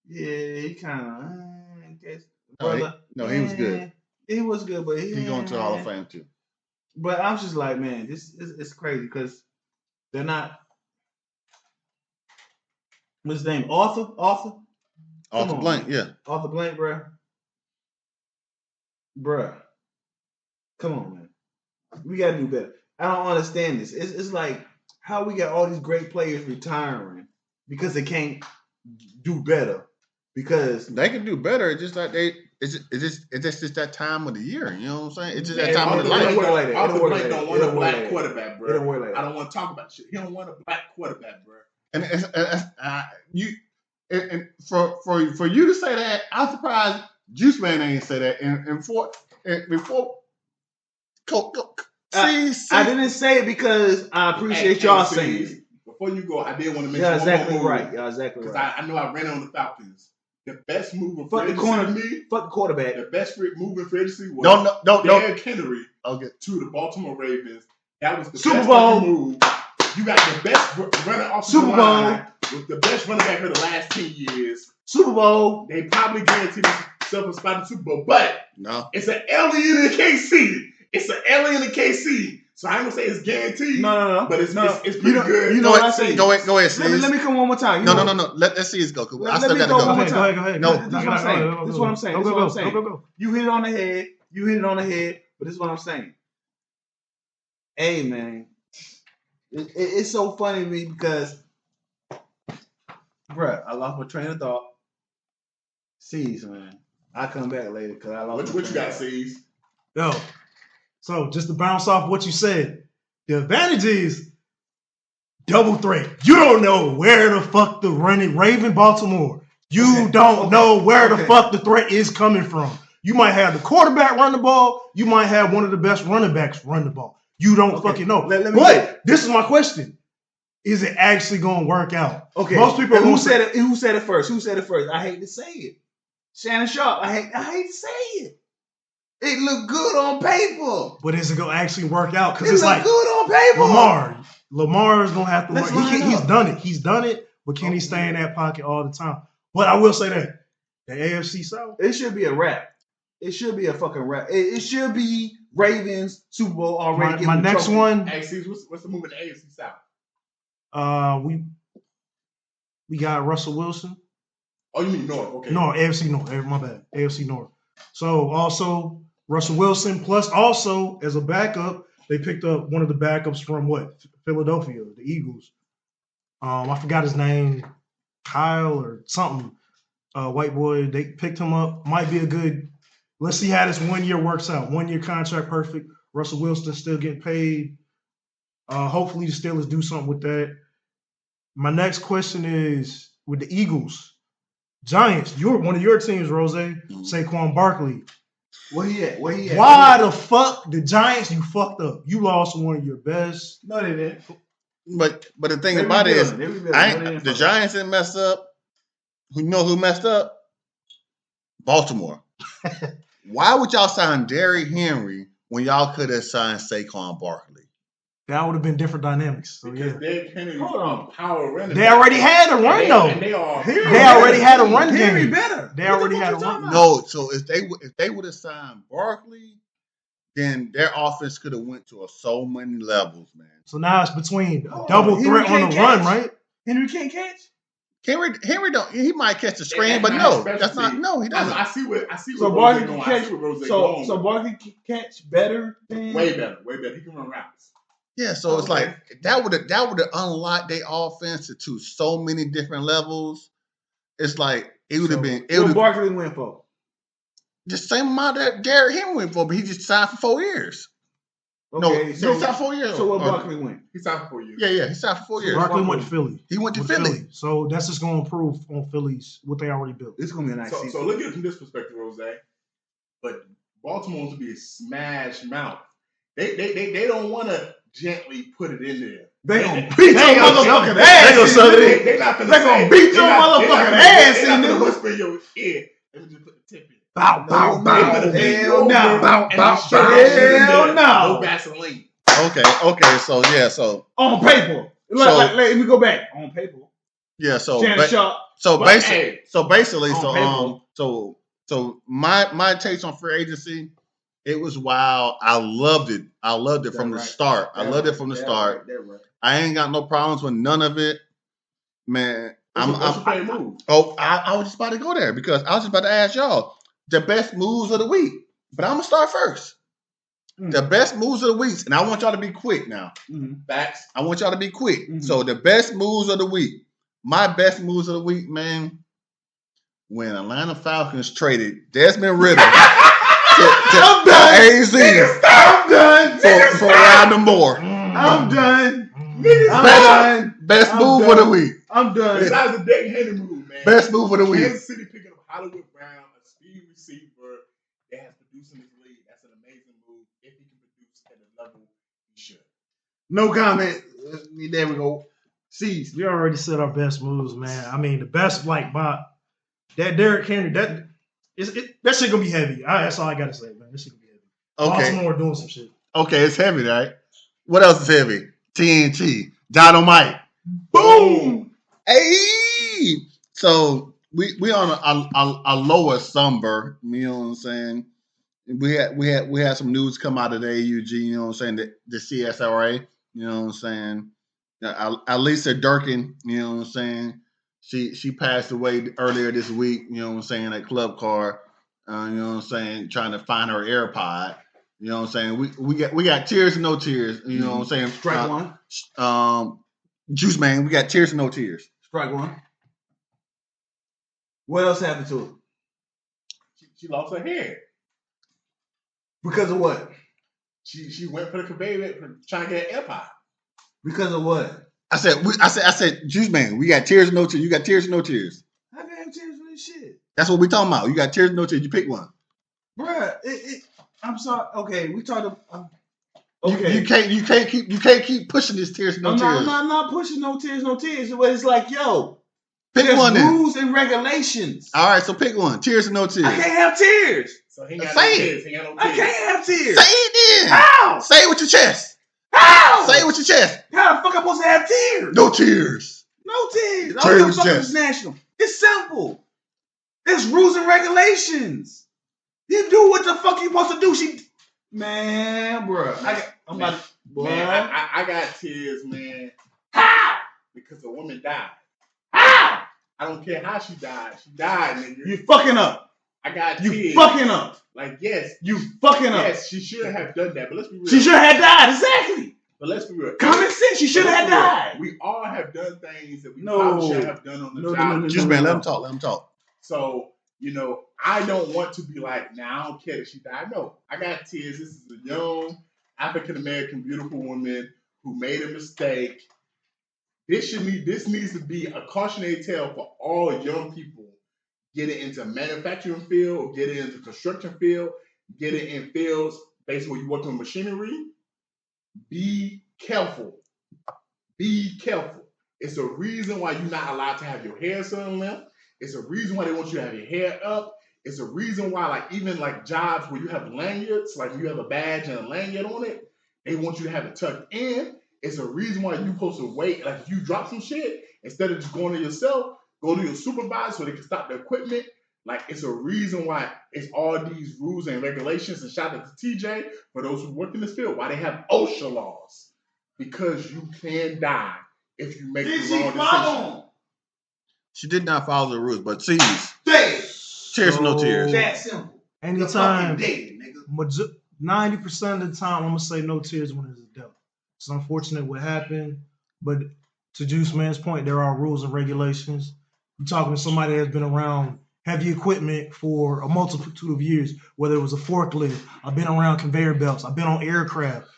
D: Yeah, he kind of. I guess.
A: He was good.
D: He was good, but
A: he's going to the Hall of Fame too.
D: But I was just like, man, this is crazy because they're not. What's his name? Arthur
A: Blank, yeah.
D: Arthur Blank, bro. Bruh. Come on, man. We gotta do better. I don't understand this. It's like how we got all these great players retiring because they can't do better. Because
A: they can do better. It's just like it's just that time of the year. You know what I'm saying? It's just that time of the life.
C: It don't want a black quarterback, bro.
D: It don't work like that.
C: I don't want to talk about shit. He don't want a black quarterback, bro.
A: And for you to say that, I'm surprised Juice Man ain't say that.
D: I didn't say it because I appreciate y'all saying it.
C: Before you go, I did want to mention
D: Y'all exactly
C: one more
D: right. Y'all exactly right.
C: I know I ran on the Falcons. The best move of
D: fuck the corner, fuck the quarterback.
C: The best move in free agency was Derrick Henry to the Baltimore Ravens. That was the
D: Super
C: best
D: Bowl
C: move. You got the best runner off
D: Super
C: the line with the best running back for the last 10 years.
D: Super Bowl.
C: They probably guaranteed themselves a spot in the Super Bowl, but
A: no,
C: it's an alien in the KC. It's an alien in the KC. So I ain't gonna say it's guaranteed.
D: No.
C: But it's pretty good.
A: You know what I say? Go ahead, Steve.
D: Let me come one more time.
A: No. Let's see it go. I still gotta
D: go.
A: Go
D: ahead.
A: No,
D: this is what I'm saying.
B: Go.
D: You hit it on the head. But this is what I'm saying. Hey, man. It's so funny to me because, bruh, I lost my train of thought. C's, man. I'll come back later because I lost
C: what you got, C's?
B: Yo. So just to bounce off what you said, the advantage is double threat. You don't know where the fuck the Raven Baltimore. You don't know where the fuck the threat is coming from. You might have the quarterback run the ball. You might have one of the best running backs run the ball. You don't fucking know. But this is my question. Is it actually going to work out?
D: Okay.
B: Most people
D: who said it first? I hate to say it. Shannon Sharp. I hate to say it. It looked good on paper.
B: But is it going to actually work out? Because
D: it's
B: like
D: good on paper.
B: Lamar is going to have to work. He's done it. But can he stay in that pocket all the time? But I will say that the AFC South.
D: It should be a wrap. It should be a fucking wrap. It should be Ravens Super Bowl already.
B: My next one.
C: Hey, what's the move in the AFC South?
B: We got Russell Wilson.
C: Oh, you mean North? Okay.
B: No, AFC North. My bad. AFC North. So also Russell Wilson, plus also as a backup, they picked up one of the backups from Philadelphia, the Eagles. I forgot his name, Kyle or something. White boy. They picked him up. Might be a good. Let's see how this 1 year works out. 1 year contract, perfect. Russell Wilson still getting paid. Hopefully the Steelers do something with that. My next question is with the Eagles. Giants, one of your teams, Rose, Saquon Barkley.
D: Where he at?
B: Why the fuck the Giants? You fucked up. You lost one of your best.
D: No, they didn't.
A: But the thing about it is,
D: the
A: the Giants didn't mess up. Who messed up? Baltimore. Why would y'all sign Derrick Henry when y'all could have signed Saquon Barkley?
B: That would have been different dynamics. So
C: because Derrick Henry was power running.
B: They already had a run though.
C: They
B: already had a run game.
D: Henry better.
B: They already had a run.
A: No, so if they would have signed Barkley, then their offense could have went to so many levels, man.
B: So now it's between a double threat on the run, right?
D: Henry can't catch.
A: Henry don't. He might catch the screen, but no, that's not. No, he doesn't.
C: I see what.
D: So Barkley can catch. So Barkley can catch better.
C: Way better. He can run routes.
A: Yeah, so it's like that would have unlocked their offense to so many different levels. It's like it would have been.
D: What Barkley went for?
A: The same amount that Derrick Henry went for, but he just signed for 4 years.
D: Okay,
A: he signed for 4 years.
D: So what Barkley went?
C: He signed for 4 years.
A: Yeah, he signed for 4 years.
B: Barkley went to Philly.
A: He went to Philly.
B: So that's just going to improve on Philly's what they already built.
D: It's going to be a nice season.
C: So look at it from this perspective, Rose. But Baltimore's to be a smash mouth. They don't want to gently put it in there.
D: They gonna beat your motherfucking ass.
A: They gonna shove it in.
C: They
D: gonna beat your motherfucking ass in
C: there. Whisper in your ear. Let me just put the tip in.
D: Bow.
C: Hell no.
D: Hell no.
C: No Vaseline.
A: Okay. So
D: on paper. Let me go back. On paper.
A: Yeah. So my takes on free agency. It was wild. I loved it. From the start. I loved it from the start. I ain't got no problems with none of it, man.
C: What's your favorite move?
A: I was just about to go there because I was just about to ask y'all the best moves of the week. But I'm gonna start first. The best moves of the week, and I want y'all to be quick now.
C: Facts.
A: I want y'all to be quick. So the best moves of the week. My best moves of the week, man. When Atlanta Falcons traded Desmond Ritter.
D: I'm done.
A: AZ.
D: I'm done.
A: For Rondon Moore.
D: I'm done. I'm done.
A: Best move of the week.
D: I'm done.
C: Besides the Derrick Henry move, man.
A: Best move of the week.
C: Kansas City picking up Hollywood Brown, a speed receiver that has produced in this league. That's an amazing move. If he can produce at a level he should.
D: No comment. There we go. Cease.
B: We already said our best moves, man. I mean, the best, that Derrick Henry, that shit gonna be heavy. That's all I gotta say, man. That shit gonna be heavy.
A: Okay.
B: Baltimore doing some shit.
A: Okay, it's heavy, right? What else is heavy? TNT. Dynamite.
D: Boom.
A: Hey. So we on a lower somber. You know what I'm saying? We had some news come out of the AUG. You know what I'm saying? The CSRA. You know what I'm saying? Alisa Durkin. You know what I'm saying? She passed away earlier this week. You know what I'm saying? At Club Car. You know what I'm saying? Trying to find her AirPod. You know what I'm saying? We got tears and no tears. You know what I'm saying?
D: Strike one.
A: Juice Man, we got tears and no tears.
D: Strike one. What else happened to her?
C: She lost her hair.
D: Because of what?
C: She went for the conveyor trying to get an AirPod.
D: Because of what?
A: I said, Juice Man, we got tears and no tears. You got tears and no tears.
D: I got tears for this shit.
A: That's what we talking about. You got tears and no tears. You pick one.
D: Bruh, I'm sorry. Okay, we talked about. Okay.
A: You can't keep pushing this tears and no tears.
D: I'm not pushing no tears. But it's like, yo,
A: pick one.
D: Rules and regulations.
A: All right, so pick one. Tears and no tears.
D: I can't have tears.
C: So he got no tears. He got no tears.
D: I can't have tears.
A: Say it then.
D: How?
A: Say it with your chest.
D: How?
A: Say it with your chest.
D: How the fuck am I supposed to have tears?
A: No tears.
D: No tears.
A: Say it with your chest.
D: National. It's simple. It's rules and regulations. You do what the fuck you supposed to do. Man, bro.
C: I got tears, man.
D: How?
C: Because a woman died.
D: How?
C: I don't care how she died. She died, nigga.
D: You fucking up.
C: I got tears.
D: You fucking up.
C: Like, yes.
D: You fucking up.
C: Yes, she should have done that, but let's be real.
D: She should have died, exactly.
C: But let's be real.
D: Common sense, she should have died.
C: We all have done things that we probably should have done on the job.
A: Just man, let him talk.
C: So, I don't want to be like, I don't care that she died. No, I got tears. This is a young, African-American, beautiful woman who made a mistake. This needs to be a cautionary tale for all young people getting into manufacturing field, getting into construction field. get it in fields, basically where you work with machinery, be careful. Be careful. It's a reason why you're not allowed to have your hair certain length. It's a reason why they want you to have your hair up. It's a reason why, like, even like jobs where you have lanyards, like you have a badge and a lanyard on it, they want you to have it tucked in. It's a reason why you're supposed to wait. Like, if you drop some shit, instead of just going to yourself, go to your supervisor so they can stop the equipment. Like, it's a reason why it's all these rules and regulations. And shout out to TJ for those who work in this field, why they have OSHA laws. Because you can die if you make the wrong decision.
A: She did not follow the rules, but see,
B: Tears,
A: no tears.
D: That simple.
B: Anytime,
D: Dead, nigga.
B: 90% of the time, I'm gonna say no tears when it's a death. It's unfortunate what happened, but to Juice Man's point, there are rules and regulations. You're talking to somebody that's been around heavy equipment for a multitude of years, whether it was a forklift, I've been around conveyor belts, I've been on aircraft.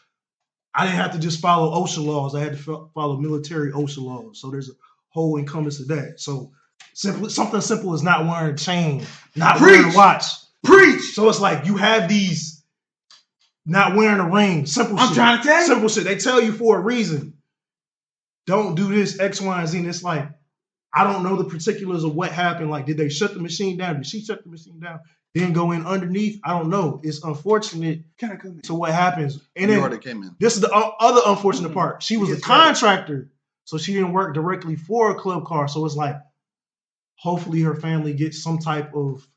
B: I didn't have to just follow OSHA laws. I had to follow military OSHA laws. So there's a whole encompass of that. So something simple as not wearing a chain, not wearing a watch.
D: Preach.
B: So it's like you have these not wearing a ring, simple shit.
D: I'm trying to tell you.
B: Simple shit. They tell you for a reason. Don't do this, X, Y, and Z. And it's like, I don't know the particulars of what happened. Like, did they shut the machine down? Did she shut the machine down? Then go in underneath? I don't know. It's unfortunate to what happens. And then
A: came in.
B: This is the other unfortunate part. She was a contractor, so she didn't work directly for a club car. So it's like, hopefully her family gets some type of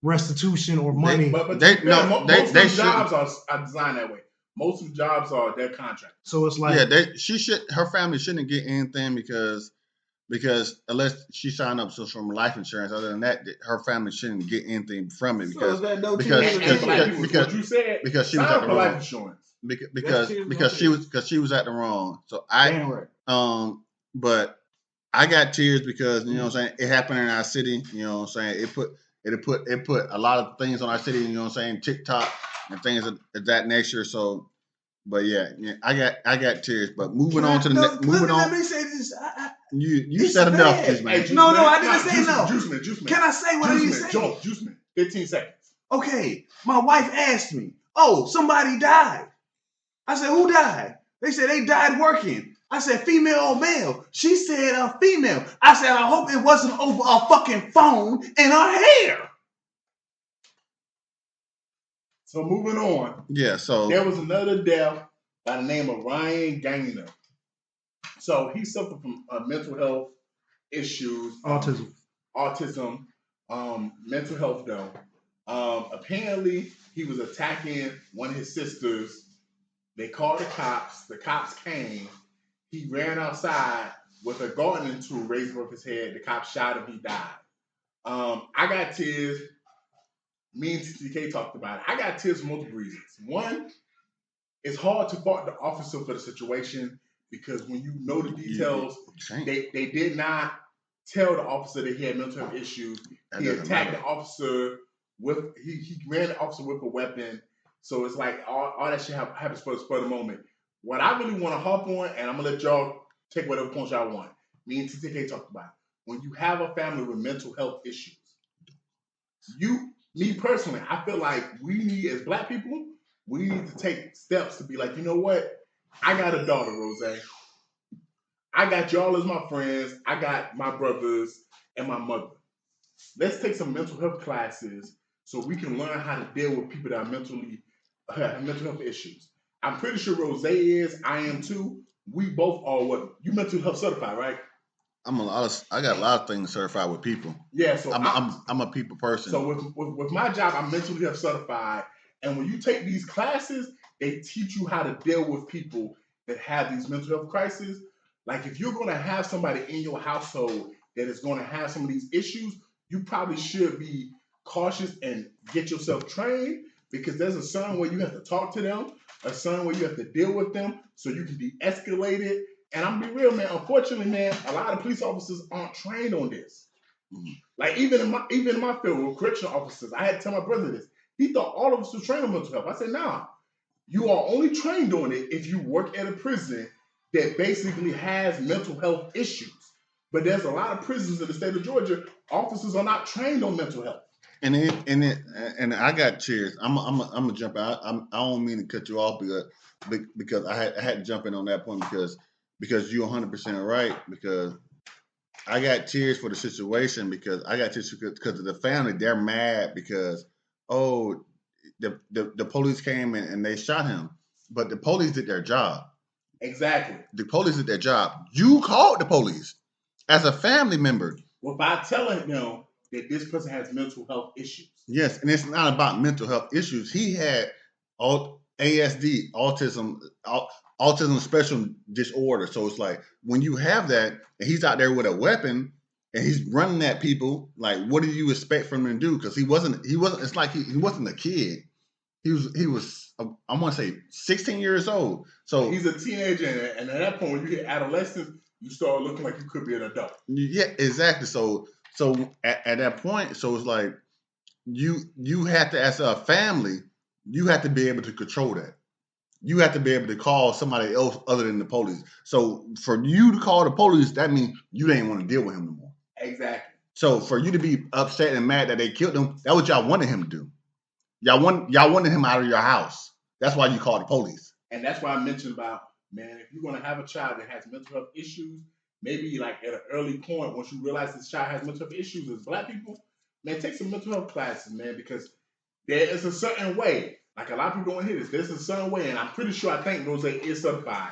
B: restitution or money.
C: Most of the jobs are designed that way. Most of the jobs are their contract.
B: So it's like,
A: her family shouldn't get anything because unless she signed up from life insurance, other than that, her family shouldn't get anything from it because
C: you said
A: because she was at the wrong
C: life insurance.
A: Because she was at the wrong. So but I got tears because, you know what I'm saying, it happened in our city. You know what I'm saying, it put a lot of things on our city. You know what I'm saying, TikTok and things of that nature. So, but yeah, I got tears. But moving on to the next.
D: Let me say this.
A: You said enough, Juice Man.
D: No, I didn't say no.
C: Juice Man.
D: Can I say what I need to say?
C: Juice Man. 15 seconds.
D: Okay, my wife asked me, "Oh, somebody died." I said, "Who died?" They said they died working. I said, "Female or male?" She said, "Female." I said, "I hope it wasn't over a fucking phone and her hair."
C: So moving on.
A: Yeah. So
C: there was another death by the name of Ryan Gaynor. So he suffered from mental health issues, autism, mental health though. Apparently, he was attacking one of his sisters. They called the cops. The cops came. He ran outside with a gardening tool raised above his head. The cops shot him. He died. I got tears. Me and TTK talked about it. I got tears for multiple reasons. One, it's hard to fault the officer for the situation because when you know the details, they did not tell the officer that he had mental health issues. He attacked the officer he ran the officer with a weapon. So it's like all that shit happens for the spur of the moment. What I really want to hop on, and I'm gonna let y'all take whatever points y'all want. Me and TTK talked about it. When you have a family with mental health issues, me personally, I feel like we need, as Black people, we need to take steps to be like, you know what? I got a daughter, Rose. I got y'all as my friends. I got my brothers and my mother. Let's take some mental health classes so we can learn how to deal with people that are have mental health issues. I'm pretty sure Rose is. I am too. We both are you mental health certified, right?
A: I got a lot of things certified with people.
C: Yeah, so
A: I'm a people person.
C: So with my job, I'm mentally health certified, and when you take these classes, they teach you how to deal with people that have these mental health crises. Like if you're going to have somebody in your household that is going to have some of these issues, you probably should be cautious and get yourself trained because there's a certain way you have to talk to them, a certain way you have to deal with them so you can de-escalate it. And I'm gonna be real, man. Unfortunately, man, a lot of police officers aren't trained on this. Mm-hmm. Like even in my field with correctional officers, I had to tell my brother this. He thought all of us were trained on mental health. I said, nah, you are only trained on it if you work at a prison that basically has mental health issues. But there's a lot of prisons in the state of Georgia, officers are not trained on mental health.
A: and I got cheers. I'm gonna jump out. I don't mean to cut you off because I had to jump in on that point because you're 100% right because I got tears for the situation because I got tears because of the family. They're mad because the police came and they shot him, but the police did their job.
C: Exactly.
A: The police did their job. You called the police as a family member.
C: Well, by telling them that this person has mental health issues.
A: Yes, and it's not about mental health issues. He had ASD, autism special disorder. So it's like when you have that and he's out there with a weapon and he's running at people, like what do you expect from him to do? Because he wasn't. It's like he wasn't a kid. He was. I want to say 16 years old. So
C: he's a teenager, and at that point, when you hit adolescence, you start looking like you could be an adult.
A: Yeah, exactly. So at that point, so it's like you have to, as a family, you have to be able to control that. You have to be able to call somebody else other than the police. So for you to call the police, that means you didn't want to deal with him no more.
C: Exactly.
A: So for you to be upset and mad that they killed him, that's what y'all wanted him to do. Y'all wanted him out of your house. That's why you called the police.
C: And that's why I mentioned about, man, if you're going to have a child that has mental health issues, maybe like at an early point, once you realize this child has mental health issues as Black people, man, take some mental health classes, man, because there is a certain way, like a lot of people don't hear this, there's a certain way, and I'm pretty sure, I think Rose is certified,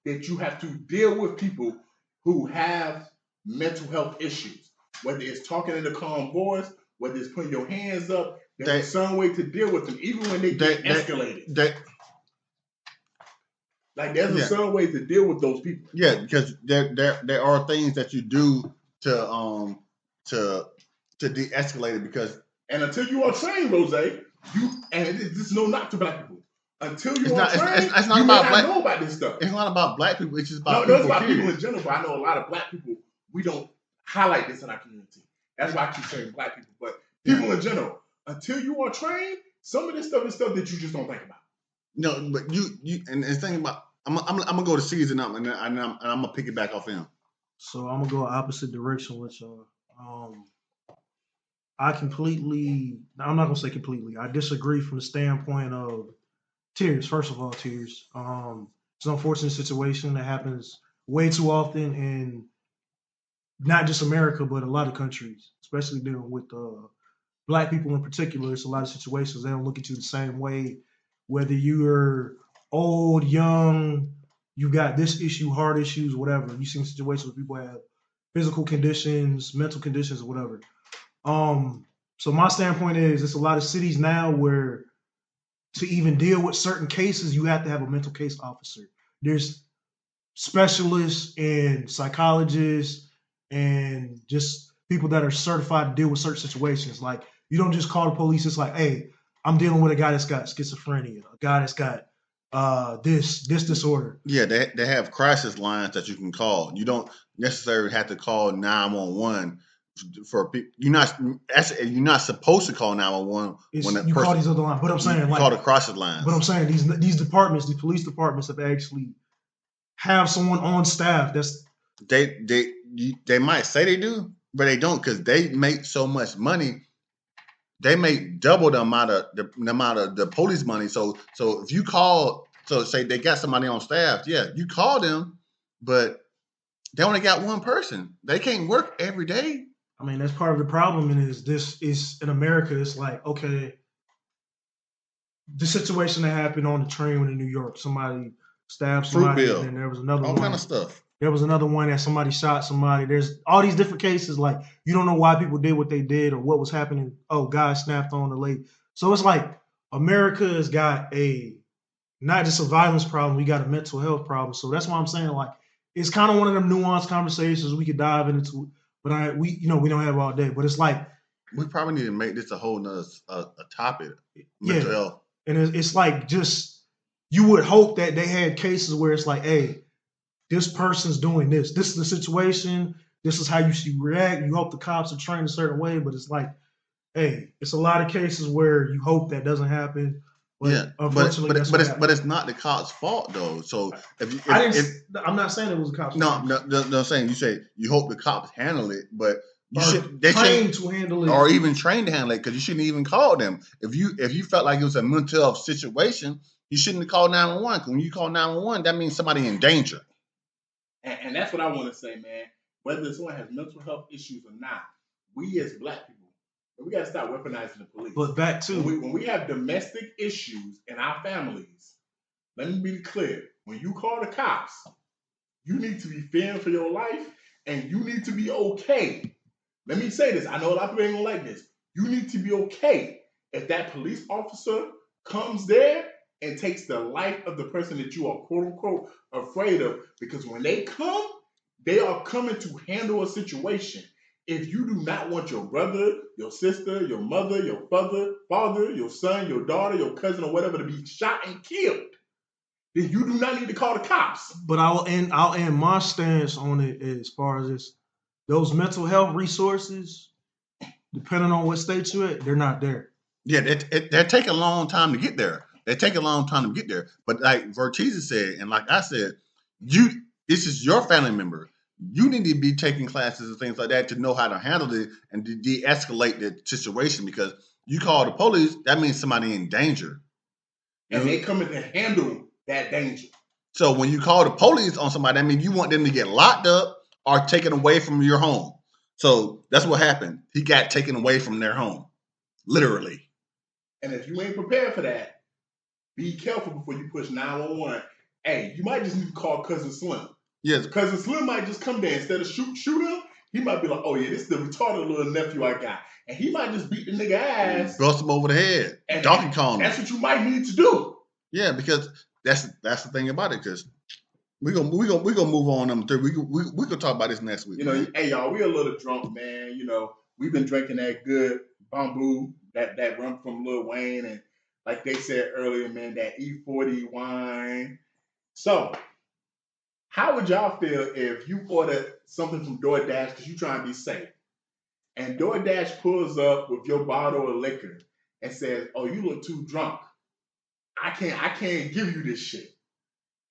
C: that you have to deal with people who have mental health issues, whether it's talking in a calm voice, whether it's putting your hands up, there's a certain way to deal with them, even when they get escalated. Like there's a certain way to deal with those people.
A: Yeah, because there are things that you do to de-escalate it because
C: until you are trained, Rose, this is no knock to Black people. Until you are trained, it's not you about may not know about this stuff.
A: It's not about Black people. It's just about
C: it's about people in general. But I know a lot of Black people. We don't highlight this in our community. That's why I keep saying Black people, but people in general. Until you are trained, some of this stuff is stuff that you just don't think about.
A: No, but you and think about. I'm gonna go to season up and I'm gonna pick it back off him.
B: So I'm gonna go opposite direction with y'all. I'm not gonna say completely. I disagree from the standpoint of tears. First of all, tears. It's an unfortunate situation that happens way too often in not just America, but a lot of countries, especially dealing with Black people in particular. It's a lot of situations they don't look at you the same way, whether you're old, young, you got this issue, heart issues, whatever. You've seen situations where people have physical conditions, mental conditions, or whatever. So my standpoint is it's a lot of cities now where to even deal with certain cases, you have to have a mental case officer. There's specialists and psychologists and just people that are certified to deal with certain situations. Like you don't just call the police. It's like, hey, I'm dealing with a guy that's got schizophrenia, a guy that's got this disorder. Yeah,
A: they have crisis lines that you can call. You don't necessarily have to call 911 for people. You're not supposed to call 911 when you
B: call these other lines. But I'm saying like
A: call the crisis lines.
B: But I'm saying these departments, these police departments, have actually have someone on staff that's
A: they might say they do, but they don't because they make so much money. They make double the amount of the police money. So if you call, so say they got somebody on staff, yeah, you call them, but they only got one person. They can't work every day.
B: I mean, that's part of the problem. And this is in America. It's like, okay, the situation that happened on the train in New York, somebody stabbed somebody, and then there was another
A: all kind of stuff.
B: There was another one that somebody shot somebody. There's all these different cases. Like you don't know why people did what they did or what was happening. Oh, guy snapped on the lady. So it's like America has got not just a violence problem. We got a mental health problem. So that's why I'm saying like it's kind of one of them nuanced conversations we could dive into. But we don't have all day. But it's like
A: we probably need to make this a whole nother a topic. Mental health.
B: And it's like just you would hope that they had cases where it's like, hey, this person's doing this. This is the situation. This is how you should react. You hope the cops are trained a certain way, but it's like, hey, it's a lot of cases where you hope that doesn't happen. But unfortunately,
A: but it's not the cops' fault though. So
B: I'm not saying it was the cops' fault.
A: No, I'm saying you say you hope the cops handle it, but You
B: Or
A: should they
B: trained
A: should
B: to handle it.
A: or even trained to handle it because you shouldn't even call them. If you felt like it was a mental health situation, you shouldn't have called 911. Because when you call 911, that means somebody in danger.
C: And that's what I want to say, man. Whether someone has mental health issues or not, we as black people, we got to stop weaponizing the police.
B: But back to
C: when we have domestic issues in our families, let me be clear. When you call the cops, you need to be fearing for your life and you need to be okay. Let me say this. I know a lot of people ain't gonna like this. You need to be okay if that police officer comes there and takes the life of the person that you are quote unquote afraid of. Because when they come, they are coming to handle a situation. If you do not want your brother, your sister, your mother, your father, your son, your daughter, your cousin, or whatever to be shot and killed, then you do not need to call the cops.
B: But I'll end my stance on it as far as this. Those mental health resources, depending on what state you're at, they're not there.
A: Yeah, they're taking a long time to get there. They take a long time to get there. But like Vertiza said, and like I said, this is your family member. You need to be taking classes and things like that to know how to handle it and to de-escalate the situation because you call the police, that means somebody in danger.
C: And they coming to handle that danger.
A: So when you call the police on somebody, that means you want them to get locked up or taken away from your home. So that's what happened. He got taken away from their home, literally.
C: And if you ain't prepared for that, be careful before you push 911. Hey, you might just need to call Cousin Slim.
A: Yes.
C: Cousin Slim might just come there. Instead of shoot him, he might be like, oh yeah, this is the retarded little nephew I got. And he might just beat the nigga ass.
A: Bust him over the head.
C: And
A: Donkey Kong.
C: That's what you might need to do.
A: Yeah, because that's the thing about it, because we gonna move on number 3. We gonna talk about this next week.
C: You know, hey y'all, we a little drunk, man. You know, we've been drinking that good bamboo, that rum from Lil Wayne, and like they said earlier, man, that E40 wine. So, how would y'all feel if you ordered something from DoorDash because you trying to be safe, and DoorDash pulls up with your bottle of liquor and says, "Oh, you look too drunk. I can't give you this shit,"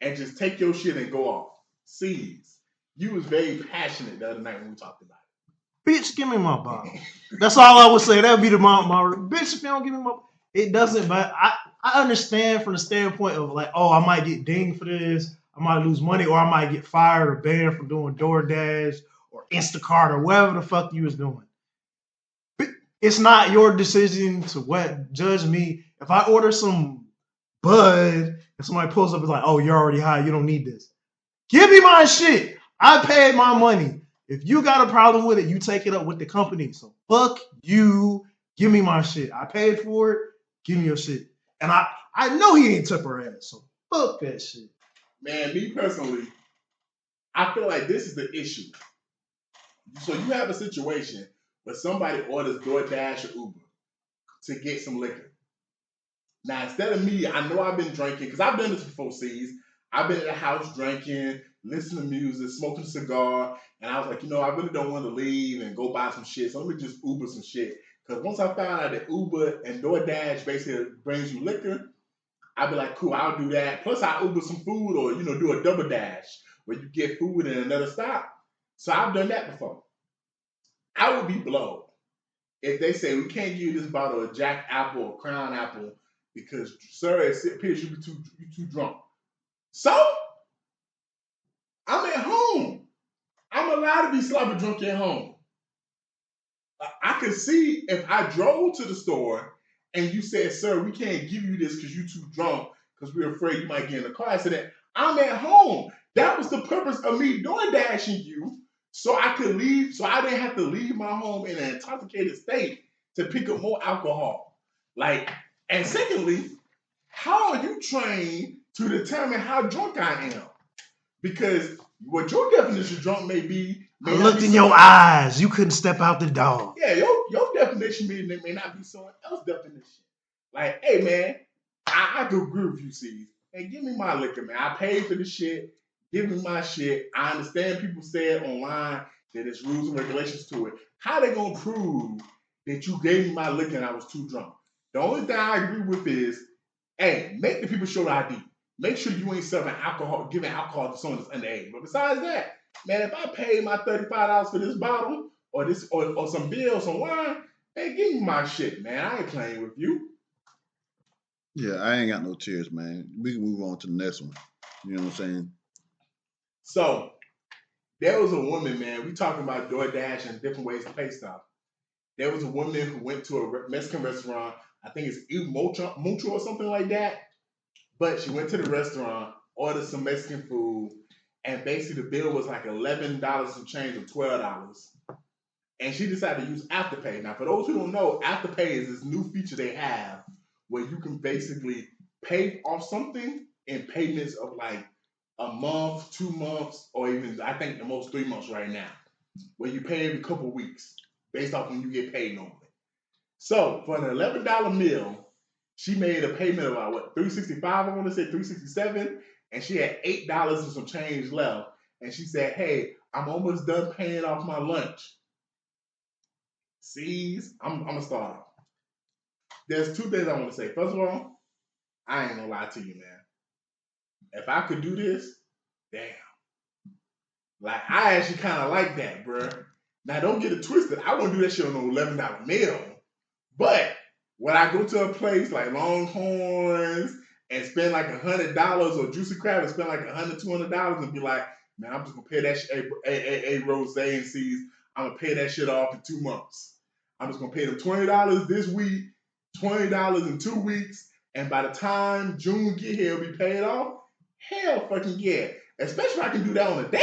C: and just take your shit and go off. Seize. You was very passionate the other night when we talked about it.
B: Bitch, give me my bottle. That's all I would say. That would be my bitch. If you don't give me my, it doesn't. But I understand from the standpoint of like, oh, I might get dinged for this. I might lose money, or I might get fired or banned from doing DoorDash or Instacart or whatever the fuck you was doing. It's not your decision to judge me. If I order some Bud and somebody pulls up and is like, oh, you're already high, you don't need this. Give me my shit. I paid my money. If you got a problem with it, you take it up with the company. So fuck you. Give me my shit. I paid for it. Give me your shit. And I know he ain't tip her ass. So fuck that shit.
C: Man, me personally, I feel like this is the issue. So you have a situation where somebody orders DoorDash or Uber to get some liquor. Now, instead of me, I know I've been drinking, because I've done this before, C's. I've been at the house drinking, listening to music, smoking a cigar, and I was like, I really don't want to leave and go buy some shit, so let me just Uber some shit. Because once I found out that Uber and DoorDash basically brings you liquor, I'd be like, cool, I'll do that. Plus, I Uber some food or, do a double dash where you get food in another stop. So I've done that before. I would be blown if they say, we can't give you this bottle of Jack Apple or Crown Apple because, sir, it appears you too drunk. So, I'm at home. I'm allowed to be sloppy drunk at home. I could see if I drove to the store and you said, sir, we can't give you this because you're too drunk because we're afraid you might get in a car accident. I'm at home. That was the purpose of me DoorDashing you so I could leave, so I didn't have to leave my home in an intoxicated state to pick up more alcohol. And secondly, how are you trained to determine how drunk I am? Because what your definition of drunk may be.
B: I looked in your eyes. You couldn't step out the door.
C: Yeah, your definition may not be someone else's definition. Like, hey, man, I could agree with you, C's. Hey, give me my liquor, man. I paid for the shit. Give me my shit. I understand people say it online that there's rules and regulations to it. How they gonna prove that you gave me my liquor and I was too drunk? The only thing I agree with is, hey, make the people show the ID. Make sure you ain't serving alcohol, giving alcohol to someone that's underage. But besides that, man, if I paid my $35 for this bottle, or some beer or some wine, hey, give me my shit, man. I ain't playing with you.
A: Yeah, I ain't got no tears, man. We can move on to the next one. You know what I'm saying?
C: So there was a woman, man. We talking about DoorDash and different ways to pay stuff. There was a woman who went to a Mexican restaurant. I think it's Mucho or something like that. But she went to the restaurant, ordered some Mexican food, and basically the bill was like $11 some change or $12. And she decided to use Afterpay. Now, for those who don't know, Afterpay is this new feature they have where you can basically pay off something in payments of like a month, 2 months, or even I think the most 3 months right now, where you pay every couple of weeks based off when you get paid normally. So for an $11 meal, she made a payment of about what, $365, I want to say $367, and she had $8 and some change left. And she said, "Hey, I'm almost done paying off my lunch." Sees, I'm gonna start off. There's two things I want to say. First of all, I ain't gonna lie to you, man. If I could do this, damn. Like I actually kind of like that, bruh. Now don't get it twisted. I wouldn't do that shit on no $11 meal. But when I go to a place like Longhorns and spend like $100 or Juicy Crab and spend like $100, $200 and be like, man, I'm just gonna pay that shit. A Rose and C's. I'm gonna pay that shit off in 2 months. I'm just gonna pay them $20 this week, $20 in 2 weeks, and by the time June get here, it'll be paid off. Hell fucking yeah. Especially if I can do that on a date,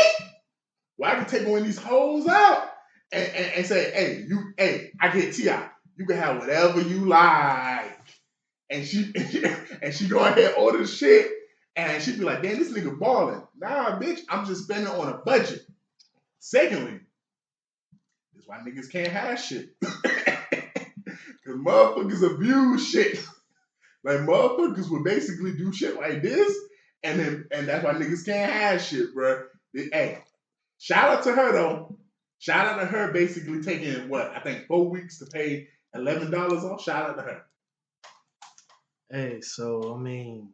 C: where I can take one of these hoes out and say, hey, I get T.I. You can have whatever you like. And she go ahead and order the shit, and she be like, damn, this nigga balling. Nah, bitch, I'm just spending on a budget. Secondly, that's why niggas can't have shit. Because motherfuckers abuse shit. Like motherfuckers would basically do shit like this, and that's why niggas can't have shit, bro. Hey, shout out to her though. Shout out to her basically taking what I think 4 weeks to pay $11 off. Shout out to her.
B: Hey, so I mean,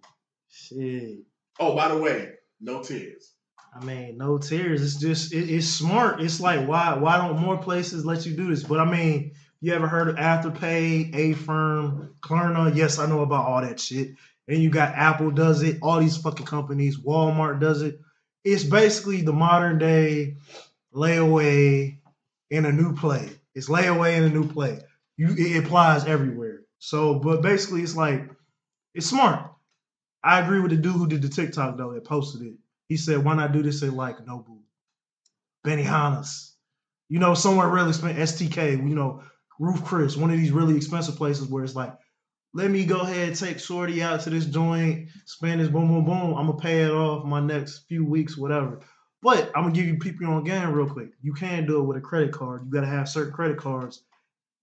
B: shit.
C: Oh, by the way, no tears.
B: I mean, no tears. It's just it's smart. It's like why don't more places let you do this? But I mean, you ever heard of Afterpay, Affirm, Klarna? Yes, I know about all that shit. And you got Apple does it. All these fucking companies. Walmart does it. It's basically the modern day layaway in a new play. It's layaway in a new play. It applies everywhere. So, but basically, it's like it's smart. I agree with the dude who did the TikTok though that posted it. He said, "Why not do this in like Nobu, Benihana's, somewhere really expensive, STK, Roof Chris, one of these really expensive places where it's like, let me go ahead and take Shorty out to this joint, spend this, boom, boom, boom. I'm gonna pay it off my next few weeks, whatever." But I'm gonna give you people on game real quick. You can't do it with a credit card. You gotta have certain credit cards,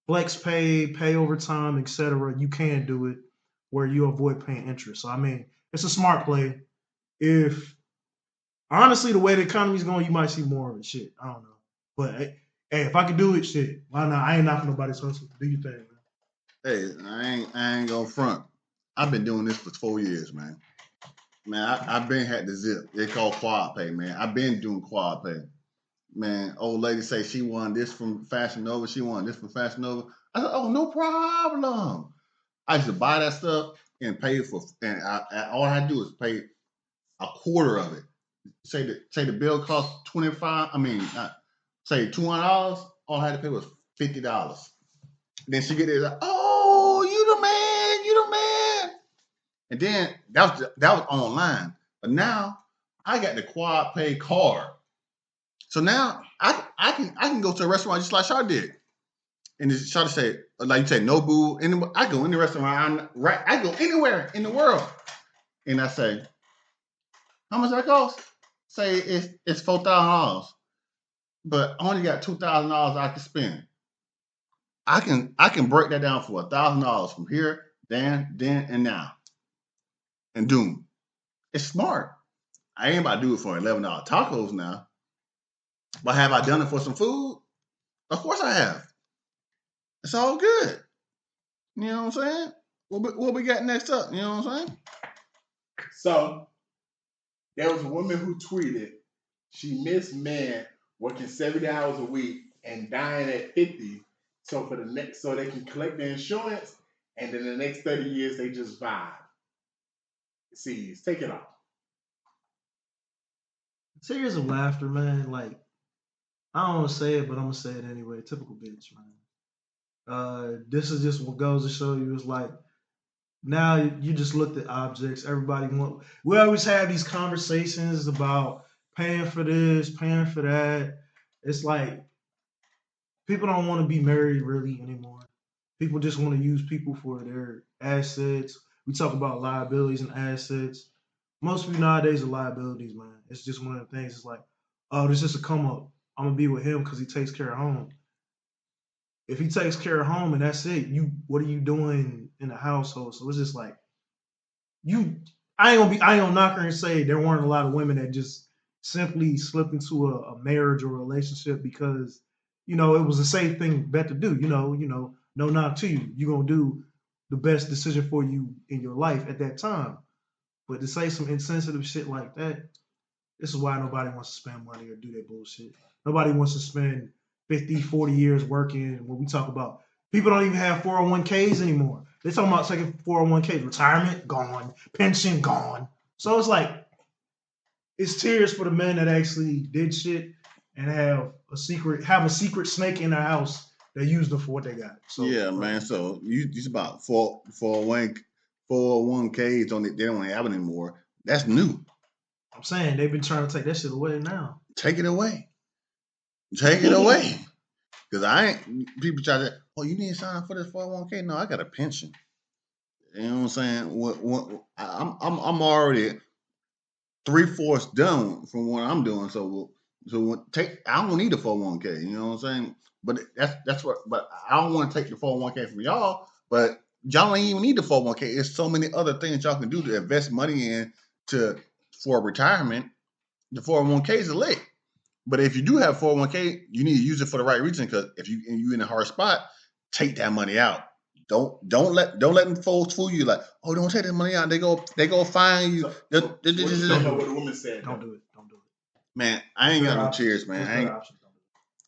B: flex pay over time, etc. You can do it where you avoid paying interest. So I mean, it's a smart play. If honestly the way the economy's going, you might see more of it. Shit, I don't know. But hey, if I could do it, shit, why not? I ain't knocking nobody's hustle. Do your thing, man.
A: Hey, I ain't gonna front. I've been doing this for 4 years, man. Man, I've been had the zip. They call quad pay, man. I've been doing quad pay. Man, old lady say she won this from Fashion Nova. She won this from Fashion Nova. I said, oh, no problem. I used to buy that stuff and pay for, and all I had to do is pay a quarter of it. Say the bill cost $25. I mean, say $200. All I had to pay was $50. Then she get there like, oh, you the man, you the man. And then that was online. But now I got the quad pay card. So now I can go to a restaurant just like Shar did. And Shar say, like you say, Nobu. And I go in the restaurant, I go anywhere in the world. And I say, how much that cost? Say it's $4,000. But I only got $2,000 I can spend. I can break that down for $1,000 from here, then, and now. And doom. It's smart. I ain't about to do it for $11 tacos now. But have I done it for some food? Of course I have. It's all good. You know what I'm saying? What we got next up? You know what I'm saying?
C: So there was a woman who tweeted she missed men working 70 hours a week and dying at 50. So so they can collect the insurance, and then the next 30 years they just vibe. See, take it off.
B: Tears of laughter, man. Like, I don't want to say it, but I'm gonna say it anyway. Typical bitch, man. This is just what goes to show you. It's like now you just looked at objects. We always have these conversations about paying for this, paying for that. It's like people don't want to be married really anymore. People just want to use people for their assets. We talk about liabilities and assets. Most people nowadays are liabilities, man. It's just one of the things. It's like, oh, this is a come up. I'm gonna be with him because he takes care of home. If he takes care of home and that's it, what are you doing in the household? So it's just like I ain't gonna knock her and say there weren't a lot of women that just simply slipped into a marriage or relationship because, it was a safe thing bet to do. No knock to you. You're gonna do the best decision for you in your life at that time. But to say some insensitive shit like that, this is why nobody wants to spend money or do that bullshit. Nobody wants to spend 50, 40 years working. When we talk about people don't even have 401ks anymore. They're talking about taking 401ks. Retirement, gone. Pension, gone. So it's like, it's tears for the men that actually did shit and have a secret snake in their house that used them for what they got. So
A: yeah, man. So it's about 401ks they don't have it anymore. That's new.
B: I'm saying they've been trying to take that shit away now.
A: Take it away. Take it away. Because people try to, you need to sign up for this 401k. No, I got a pension. You know what I'm saying? I'm already 3/4 done from what I'm doing. So I don't need a 401k. You know what I'm saying? But but I don't want to take the 401k from y'all. But y'all don't even need the 401k. There's so many other things y'all can do to invest money in for retirement. The 401k is lit. But if you do have 401k, you need to use it for the right reason. Because if you in a hard spot, take that money out. Don't let them folks fool you. Like, oh, don't take that money out. They go find you.
C: Don't know what the woman said.
B: Don't do it.
A: Man, I ain't got no cheers, man.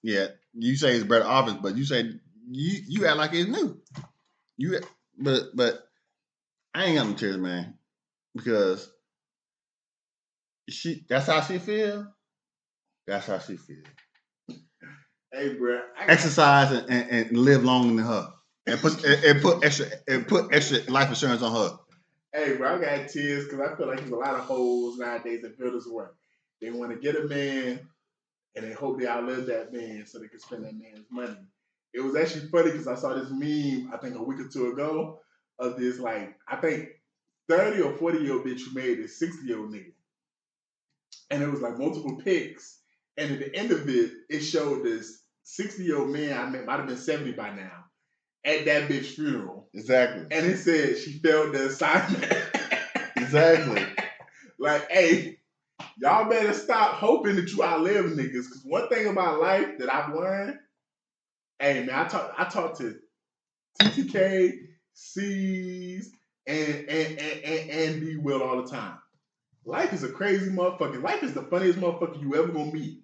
A: Yeah, you say it's better options, but you say you act like it's new. But I ain't got no cheers, man, because that's how she feel. That's how she feel.
C: Hey, bro,
A: exercise and live longer than her, and put extra life insurance on her.
C: Hey, bro, I got tears because I feel like there's a lot of hoes nowadays that feel this way. They want to get a man, and they hope they outlive that man so they can spend that man's money. It was actually funny because I saw this meme, I think a week or two ago, of this, like, I think 30 or 40-year-old bitch who made this 60-year-old nigga. And it was like multiple pics. And at the end of it, it showed this 60-year-old man, I mean, might have been 70 by now, at that bitch funeral.
A: Exactly.
C: And it said she failed the assignment.
A: Exactly.
C: Like, hey, y'all better stop hoping that you outlive niggas. Because one thing about life that I've learned, hey, man, I talk to TTK, C's, and D Will all the time. Life is a crazy motherfucker. Life is the funniest motherfucker you ever gonna meet.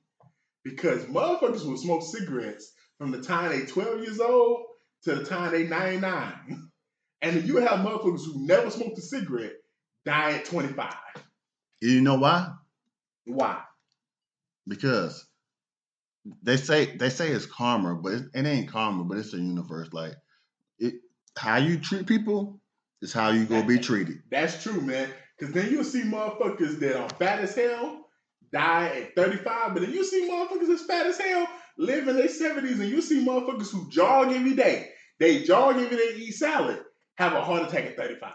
C: Because motherfuckers will smoke cigarettes from the time they 12 years old to the time they 99. And then you have motherfuckers who never smoked a cigarette die at 25.
A: You know why?
C: Why?
A: Because they say it's karma, but it ain't karma, but it's a universe. Like how you treat people is how you gonna be treated.
C: That's true, man. Because then you'll see motherfuckers that are fat as hell die at 35, but then you see motherfuckers that's fat as hell live in their 70s, and you see motherfuckers who jog every day. They jog every day, eat salad, have a heart attack at 35.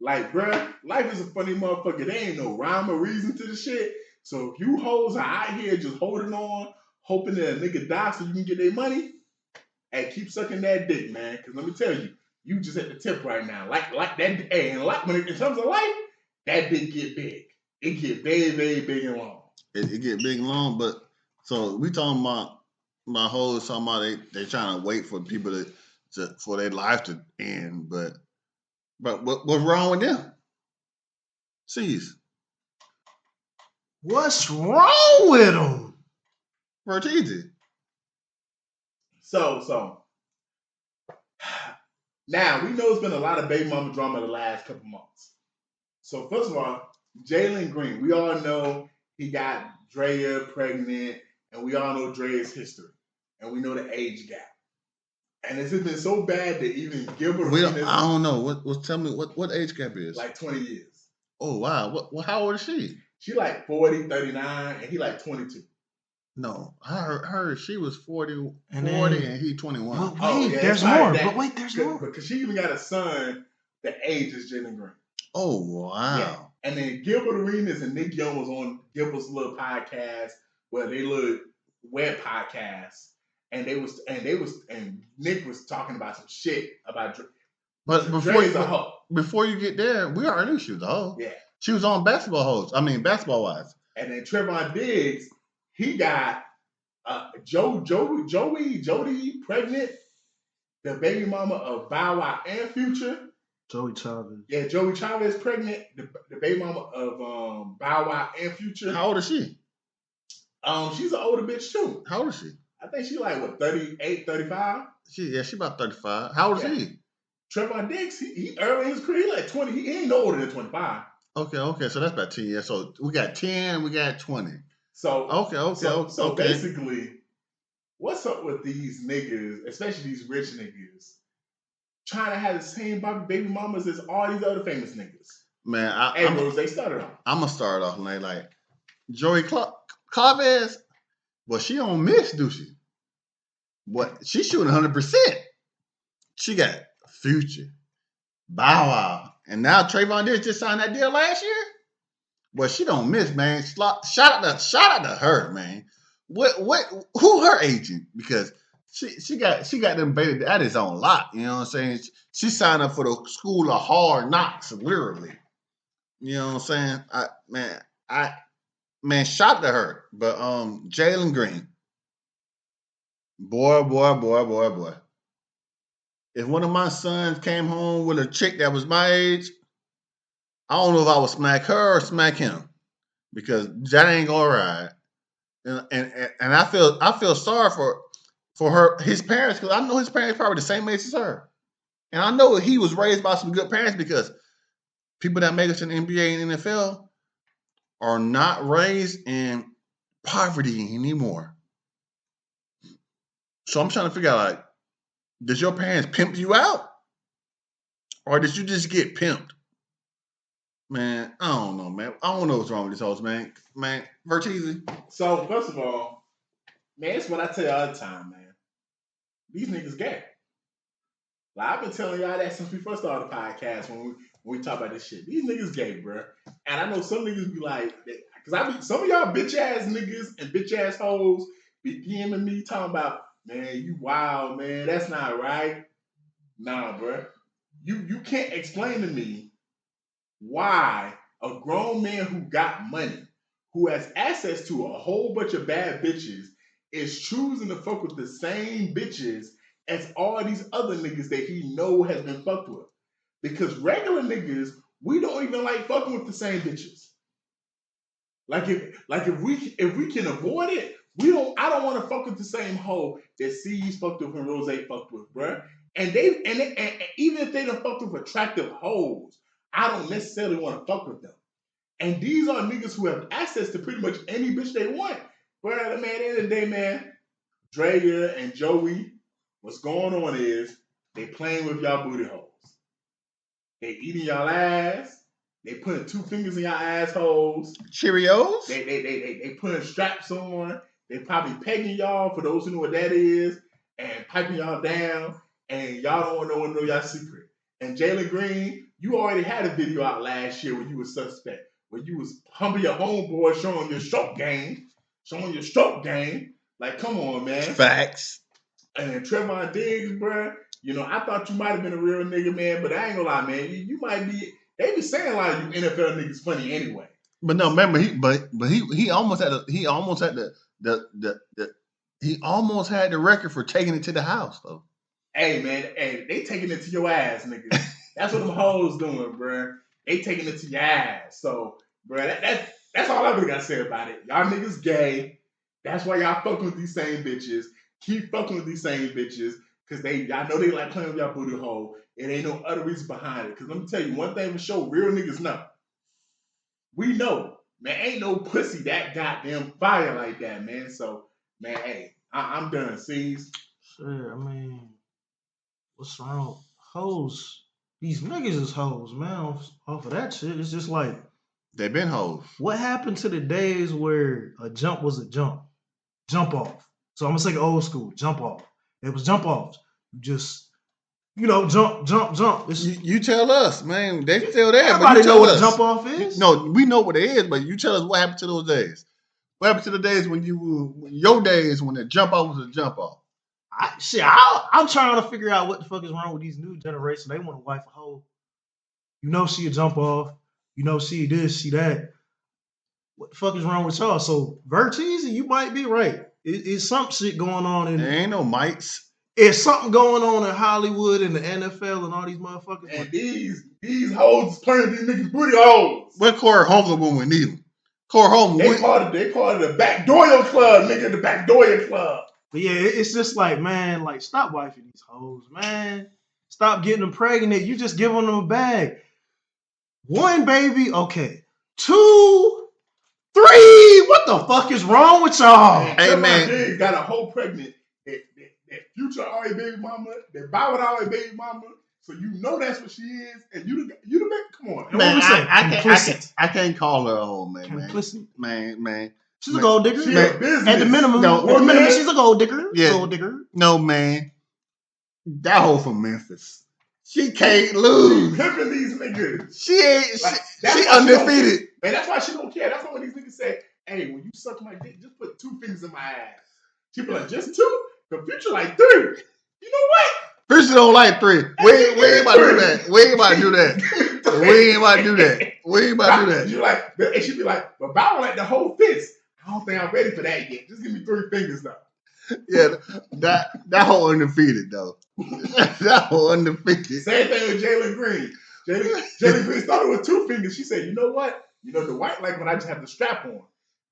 C: Like, bruh, life is a funny motherfucker. There ain't no rhyme or reason to the shit. So if you hoes are out here just holding on, hoping that a nigga die so you can get their money, hey, keep sucking that dick, man. Because let me tell you, you just at the tip right now. Like that, hey, and like when in terms of life, that dick get big. It get very, very big and long.
A: It get big and long, but so we talking about my hoes talking about they trying to wait for people for their life to end, but what's wrong with them? Jeez.
B: What's wrong with them?
A: Bro, it's easy.
C: So now we know it's been a lot of baby mama drama the last couple months. So first of all, Jalen Green, we all know he got Drea pregnant, and we all know Drea's history, and we know the age gap. And it's been so bad that even Gilbert
A: I don't know. Tell me what age gap is?
C: Like 20 years.
A: Oh wow. How old is she?
C: She like 40, 39, and he like 22.
A: No, I heard she was 40 and he 21.
B: But wait, there's more. But wait, there's more.
C: Because she even got a son that age is Jalen Green.
A: Oh wow. Yeah.
C: And then Gilbert Arenas and Nick Young was on Gilbert's little podcast, where they little web podcast, and Nick was talking about some shit about Dre.
A: But before you get there, we already knew she was a hoe.
C: Yeah.
A: She was on Basketball Wives.
C: And then Trevon Diggs, he got Jody pregnant, the baby mama of Bow Wow and Future.
B: Joey Chavez.
C: Yeah, Joey Chavez pregnant, the baby mama of Bow Wow and Future.
A: How old is she?
C: She's an older bitch too.
A: How old is she?
C: I think she like what, 38, 35?
A: She about 35. How old is he?
C: Trevon Diggs, he early in his career, he like 20. He ain't no older than 25.
A: Okay. So that's about 10 years. So we got 10, we got 20.
C: So
A: okay.
C: Basically, what's up with these niggas, especially these rich niggas, trying to have the same baby mamas as all these other famous niggas?
A: Man,
C: Rose, they started off.
A: I'm gonna start off, man. Like Joey Chavez, well, she don't miss, do she? What? She's shooting 100%. She got Future, Bow Wow, and now Trayvon Diggs just signed that deal last year. Well, she don't miss, man. Shout out to her, man. Who her agent? Because she got them baby daddies on lock. You know what I'm saying? She signed up for the school of hard knocks, literally. You know what I'm saying? Man, shout to her. But Jalen Green, boy. If one of my sons came home with a chick that was my age, I don't know if I would smack her or smack him, because that ain't gonna ride. And I feel sorry for his parents, because I know his parents probably the same age as her, and I know he was raised by some good parents, because people that make it to the NBA and NFL are not raised in poverty anymore. So I'm trying to figure out, like, did your parents pimp you out, or did you just get pimped? Man, I don't know, man. I don't know what's wrong with this host, man. Man, Verteezy.
C: So, first of all, man, it's what I tell you all the time, man. These niggas gay. Like, I've been telling y'all that since we first started the podcast when we talk about this shit. These niggas gay, bro. And I know some niggas be like, because some of y'all bitch ass niggas and bitch ass hoes be DMing me talking about, man, you wild, man. That's not right. Nah, bro. You can't explain to me why a grown man who got money, who has access to a whole bunch of bad bitches, is choosing to fuck with the same bitches as all these other niggas that he know has been fucked with. Because regular niggas, we don't even like fucking with the same bitches. Like if we can avoid it, I don't want to fuck with the same hoe that C's fucked with and Rose fucked with, bruh. And even if they done fucked with attractive hoes, I don't necessarily want to fuck with them. And these are niggas who have access to pretty much any bitch they want. But man, at the end of the day, man, Drea and Joey, what's going on is they playing with y'all booty holes. They eating y'all ass. They putting 2 fingers in y'all assholes.
A: Cheerios?
C: They putting straps on. They probably pegging y'all, for those who know what that is, and piping y'all down, and y'all don't want no one to know y'all secret. And Jalen Green, you already had a video out last year where you was suspect, where you was humping your homeboy, showing your stroke game. Like, come on, man.
A: Facts.
C: And then Trevon Diggs, bro, you know, I thought you might have been a real nigga, man, but I ain't gonna lie, man. You might be. They be saying a lot of you NFL niggas funny anyway.
A: But no, remember he almost had the record for taking it to the house, though.
C: Hey, man, they taking it to your ass, niggas. That's what them hoes doing, bro. They taking it to your ass. So, bro, that's all I really got to say about it. Y'all niggas gay. That's why y'all fucking with these same bitches. keep fucking with these same bitches because I know they like playing with y'all booty hole. It ain't no other reason behind it. Because let me tell you one thing for sure, real niggas know. We know, man, ain't no pussy that goddamn fire like that, man. So, man, hey, I'm done, C's.
B: Sure, I mean, what's wrong? Hoes. These niggas is hoes, man. Off of that shit, it's just like,
A: They been hoes.
B: what happened to the days where a jump was a jump? Jump off. So I'm gonna say old school, jump off. It was jump offs. You just, jump. It's,
A: You tell us, man. They still there.
B: everybody
A: But you
B: know
A: tell
B: what
A: us.
B: a jump off is.
A: No, we know what it is, but you tell us what happened to those days. What happened to the days when your days when the jump off was a jump off?
B: I'm trying to figure out what the fuck is wrong with these new generation. They want to wife a hoe. You know she a jump off. You know she this, she that. What the fuck is wrong with y'all? So Verteezy, you might be right. It's some shit going on
A: There ain't no mites.
B: It's something going on in Hollywood and the NFL and all these motherfuckers.
C: And these hoes is playing these niggas booty holes.
A: What Corey Holmes when we need him? Corey Holmes.
C: They call it the Backdoor Club, nigga. The Backdoor Club.
B: But yeah, it's just like, man, like stop wifing these hoes, man. Stop getting them pregnant. You just giving them a bag. 1 baby, okay. 2, 3. What the fuck is wrong with y'all?
A: Hey, man.
C: Diggs got a whole pregnant. That Future already baby mama. That Bauer already baby mama. So you know that's what she is. And you the man. Come on.
A: Man, I can't call her a hoe, man.
B: Complicit.
A: Man.
B: She's a gold digger.
C: She a business.
B: At the minimum, she's a gold digger.
A: Yeah.
B: Gold digger.
A: No, man. That hoe from Memphis. She can't lose.
C: She pimping these niggas.
A: She ain't.
C: Like,
A: she undefeated.
C: Man, that's why she don't care. That's why when these niggas say, "Hey, when you suck my dick, just put 2 fingers in my ass." She be like, "Just 2." The Future like 3. You know what?
A: Future don't like 3. We ain't about to do that. We ain't about to do that.
C: You like, and she be like, "But Bow like the whole fist." I don't think I'm ready for that yet. Just give me 3 fingers though.
A: Yeah, that whole undefeated though. That whole undefeated.
C: Same thing with Jalen Green. Jalen Green started with 2 fingers. She said, "You know what? You know the white like when I just have the strap on."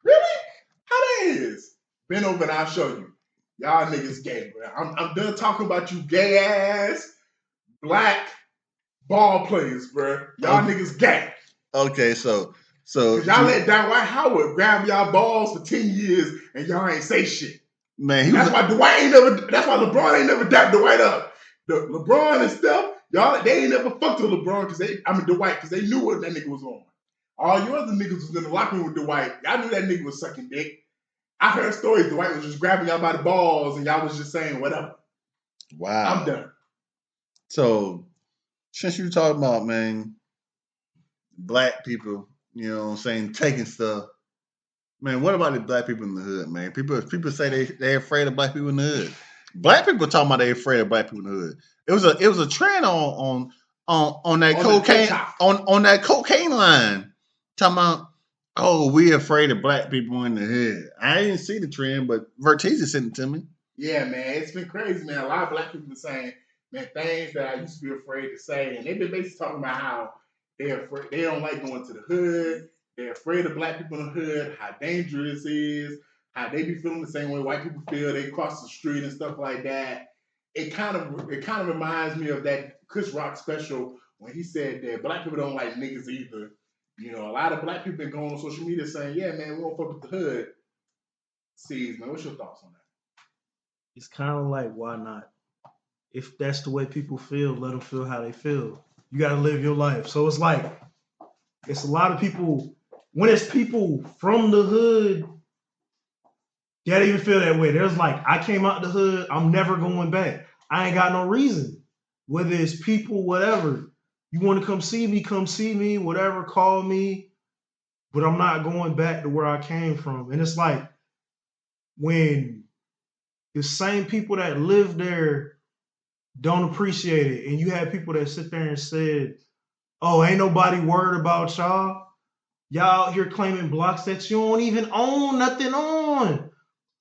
C: Really? How that is? Bend over and I'll show you. Y'all niggas gay, bro. I'm done talking about you gay ass black ball players, bro. Y'all niggas gay.
A: Okay, so
C: y'all let Dwight Howard grab y'all balls for 10 years and y'all ain't say shit.
A: Man,
C: That's why LeBron ain't never dapped Dwight up. LeBron and Steph, they ain't never fucked with LeBron Dwight, because they knew what that nigga was on. All you other niggas was in the locker room with Dwight. Y'all knew that nigga was sucking dick. I heard stories Dwight was just grabbing y'all by the balls and y'all was just saying whatever.
A: Wow.
C: I'm done.
A: So, since you talking about, man, black people, you know what I'm saying, taking stuff, man, what about the black people in the hood, man? People say they're afraid of black people in the hood. Black people talking about they afraid of black people in the hood. It was a trend on that cocaine on that cocaine line. Talking about, oh, we afraid of black people in the hood. I didn't see the trend, but Verteezy sent it to me.
C: Yeah, man, it's been crazy, man. A lot of black people are saying, man, things that I used to be afraid to say, and they've been basically talking about how they're afraid, they don't like going to the hood. They're afraid of black people in the hood, how dangerous it is, how they be feeling the same way white people feel. They cross the street and stuff like that. It kind of reminds me of that Chris Rock special when he said that black people don't like niggas either. You know, a lot of black people been going on social media saying, "Yeah, man, we don't fuck with the hood." C's, man, what's your thoughts on that?
B: It's kind of like, why not? If that's the way people feel, let them feel how they feel. You got to live your life. So it's like, it's a lot of people. When it's people from the hood, they don't even feel that way. There's like, I came out the hood, I'm never going back. I ain't got no reason. Whether it's people, whatever. You want to come see me, whatever, call me. But I'm not going back to where I came from. And it's like, when the same people that live there don't appreciate it, and you have people that sit there and said, "Oh, ain't nobody worried about y'all. Y'all out here claiming blocks that you don't even own nothing on."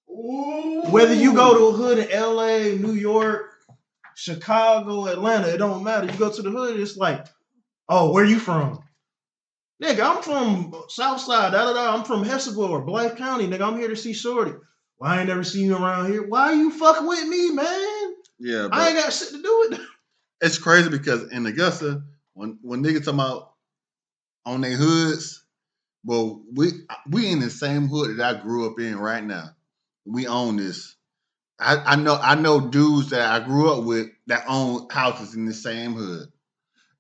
B: Ooh. Whether you go to a hood in LA, New York, Chicago, Atlanta, it don't matter. You go to the hood, it's like, "Oh, where you from?" Nigga, I'm from Southside, I'm from Hesseville or Blythe County, nigga. I'm here to see Shorty. Well, I ain't never seen you around here. Why you fucking with me, man?
A: Yeah,
B: I ain't got shit to do with it.
A: it's crazy because in Augusta, when niggas talking about on their hoods, well, we in the same hood that I grew up in right now. We own this. I know dudes that I grew up with that own houses in the same hood.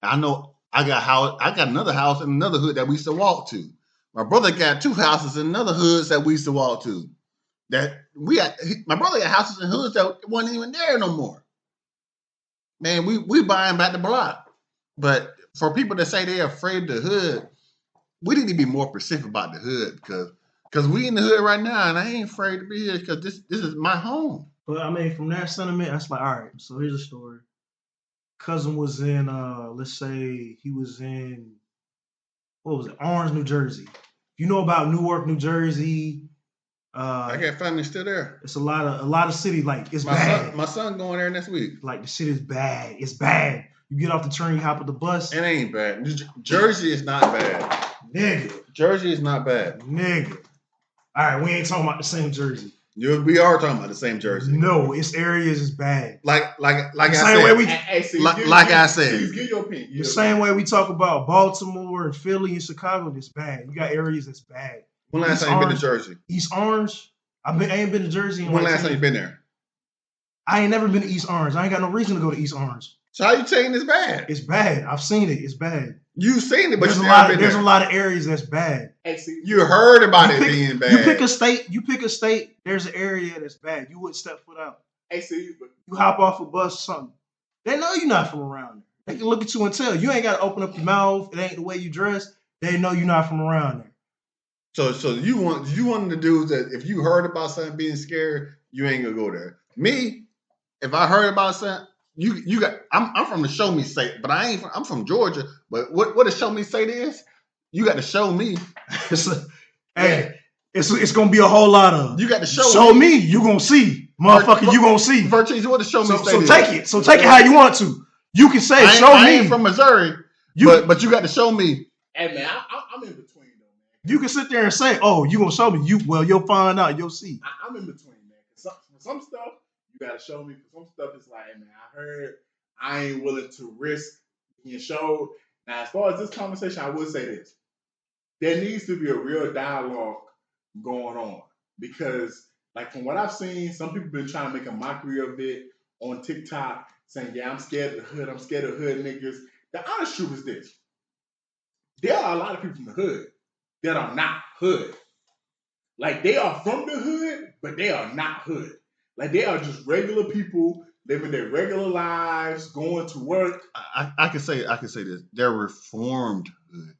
A: I know I got another house in another hood that we used to walk to. My brother got 2 houses in another hoods that we used to walk to. My brother got houses in hoods that wasn't even there no more. Man, we buying back the block. But for people that say they're afraid of the hood, we need to be more specific about the hood because we in the hood right now, and I ain't afraid to be here because this is my home.
B: But I mean, from that sentiment, that's like, all right. So here's a story. Cousin was in, let's say he was in, what was it, Orange, New Jersey. You know about Newark, New Jersey.
A: I got family still there.
B: It's a lot of city, like it's bad.
A: My son going there next week.
B: Like the shit is bad. It's bad. You get off the train, you hop on the bus.
A: It ain't bad. Jersey is not bad.
B: Nigga.
A: Jersey is not bad.
B: Nigga. All right, we ain't talking about the same Jersey.
A: We are talking about the same Jersey.
B: No, its areas is bad.
A: Like I
B: same
A: said.
B: way we,
A: I said.
C: Give your opinion.
B: The same way we talk about Baltimore and Philly and Chicago, it's bad. You got areas that's bad.
A: When last time you been to Jersey?
B: East Orange. I ain't been to Jersey.
A: When last time you been there?
B: I ain't never been to East Orange. I ain't got no reason to go to East Orange.
A: So how you saying it's bad?
B: It's bad. I've seen it. It's bad.
A: You've seen it, but
B: there's
A: a
B: lot of areas that's bad.
A: You heard about it being bad.
B: You pick a state. There's an area that's bad. You wouldn't step foot out. You hop off a bus or something. They know you're not from around there. They can look at you and tell. You ain't got to open up your mouth. It ain't the way you dress. They know you're not from around there.
A: So you want the dudes that if you heard about something being scared, you ain't gonna go there. Me, if I heard about something, you got. I'm from the show me state, but I'm from Georgia. But what a show me state is, you got to show me.
B: It's gonna be a whole lot of.
A: You got to
B: show me. You gonna see, motherfucker. You gonna see.
A: Virtues, what a show me state
B: so
A: is.
B: Take it how you want to. You can say show me.
A: I ain't from Missouri, but you got to show me.
C: Hey man, I'm in between.
B: You can sit there and say, "Oh, you gonna show me?" You'll find out. You'll see.
C: I'm in between, man. For some stuff, you gotta show me. For some stuff, it's like, hey, man, I heard. I ain't willing to risk being showed. Now, as far as this conversation, I will say this: there needs to be a real dialogue going on because, like, from what I've seen, some people been trying to make a mockery of it on TikTok, saying, "Yeah, I'm scared of the hood. I'm scared of hood niggas." The honest truth is this: there are a lot of people from the hood that are not hood. Like, they are from the hood, but they are not hood. Like, they are just regular people living their regular lives, going to work.
A: I can say this. They're reformed hood.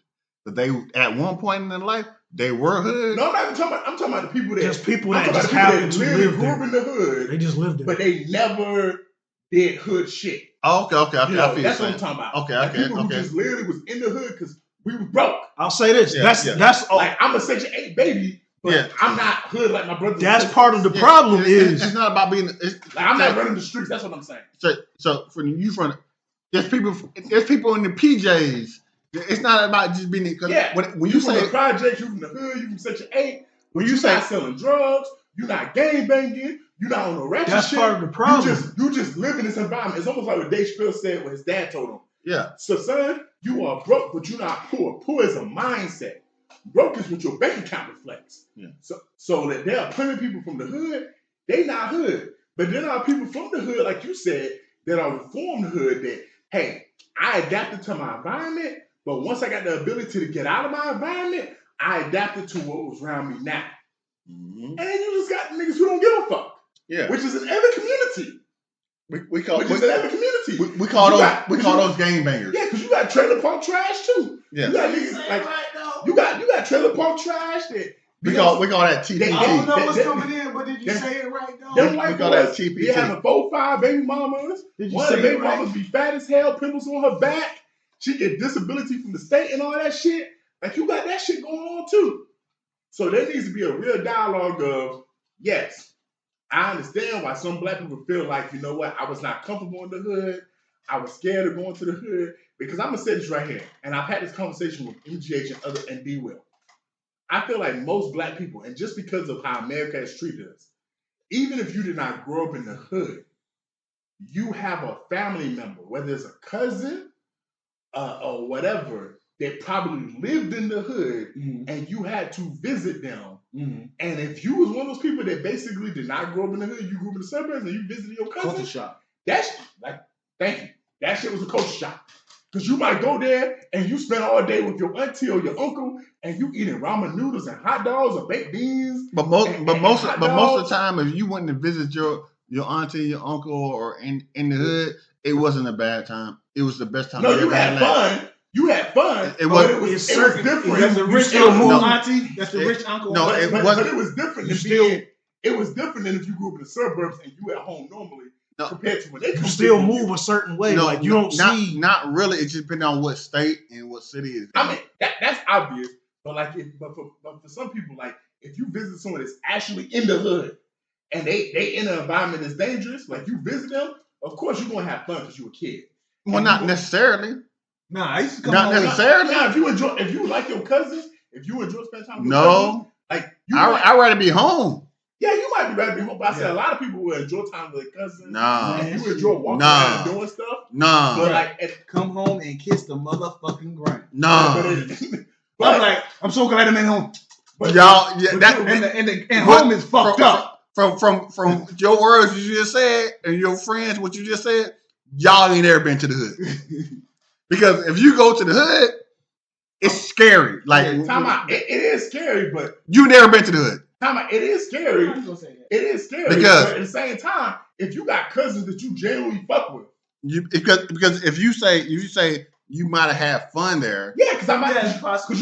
A: But they, at one point in their life, they were hood.
C: No, I'm talking about the people that
B: just people that just happen to live
C: grew up in the hood.
B: They just lived there.
C: But they never did hood shit.
A: Oh, okay.
C: You know, that's what I'm talking about.
A: Okay.
C: People who just literally was in the hood because we were broke.
B: I'll say this. That's
C: like, I'm a Section 8 baby, but I'm not hood like my brother.
B: That's part of the problem.
A: It's not about being.
C: I'm not running the streets. That's what I'm saying.
A: So there's people in the PJs. It's not about just being. When you say
C: from the projects, you from the hood, you from Section 8. When you say not selling drugs, you not gang banging, you not on no ratchet
B: that's
C: shit.
B: That's part of the problem.
C: You just live in this environment. It's almost like what Dave Chappelle said when his dad told him.
A: Yeah.
C: So, son, you are broke, but you're not poor. Poor is a mindset. Broke is what your bank account reflects.
A: Yeah.
C: So that there are plenty of people from the hood, they not hood. But there are people from the hood, like you said, that are reformed hood that, hey, I adapted to my environment, but once I got the ability to get out of my environment, I adapted to what was around me now. Mm-hmm. And then you just got niggas who don't give a fuck.
A: Yeah.
C: Which is in every community.
A: We call those gangbangers.
C: Yeah, because you got trailer park trash too.
A: Yeah.
C: You got niggas like you got trailer park trash that
A: we call that TPT.
D: I don't know what's coming in, but did you say it right though?
C: We call that TPT. They having 4-5 baby mamas. One of the baby mamas be fat as hell, pimples on her back. She get disability from the state and all that shit. Like, you got that shit going on too. So there needs to be a real dialogue of, yes, I understand why some black people feel like, you know what, I was not comfortable in the hood. I was scared of going to the hood. Because I'm going to say this right here, and I've had this conversation with MGH and D-Will. I feel like most black people, and just because of how America has treated us, even if you did not grow up in the hood, you have a family member, whether it's a cousin or whatever, that probably lived in the hood, and you had to visit them. And if you was one of those people that basically did not grow up in the hood, you grew up in the suburbs, and you visited your cousin,
D: Culture shock.
C: that's like, thank you. That shit was a culture shock. Because you might go there and you spend all day with your auntie or your uncle, and you eating ramen noodles and hot dogs or baked beans.
A: But most of the time, if you went to visit your auntie, your uncle, or in the hood, it wasn't a bad time. It was the best time.
C: No, you had fun. You had fun. It was different.
D: That's the rich uncle auntie. That's the rich uncle.
A: No,
C: but it was different. It was different than if you grew up in the suburbs and you at home normally. No, compared to when they
B: you still move a certain way.
A: No,
B: like you don't see.
A: Not really. It just depends on what state and what city is.
C: I mean, that's obvious. But like, but for some people, like if you visit someone that's actually in the hood and they in an environment that's dangerous, like you visit them, of course you're gonna have fun because you're a kid.
A: Well, not necessarily.
D: Nah, I used to come
A: not
D: home.
A: Necessarily.
C: Nah, if you like your cousins, if you enjoy spending time with your cousins, like
A: I'd rather be home.
C: Yeah, you might be ready to be home, but I said a lot of people will enjoy time with their cousins.
A: Nah.
C: And you enjoy walking around and doing stuff.
A: Nah.
C: But like,
D: come home and kiss the motherfucking ground.
A: Nah.
D: But I'm like, I'm so glad I'm at home.
A: But y'all, yeah,
D: and home is fucked up.
A: From your words you just said and your friends, what you just said, y'all ain't ever been to the hood. Because if you go to the hood, it's scary. Like,
C: it is scary, but
A: you never been to the hood.
C: It is scary. It is scary
A: because
C: but at the same time, if you got cousins that you genuinely fuck with,
A: because if you say you might have had fun there,
C: because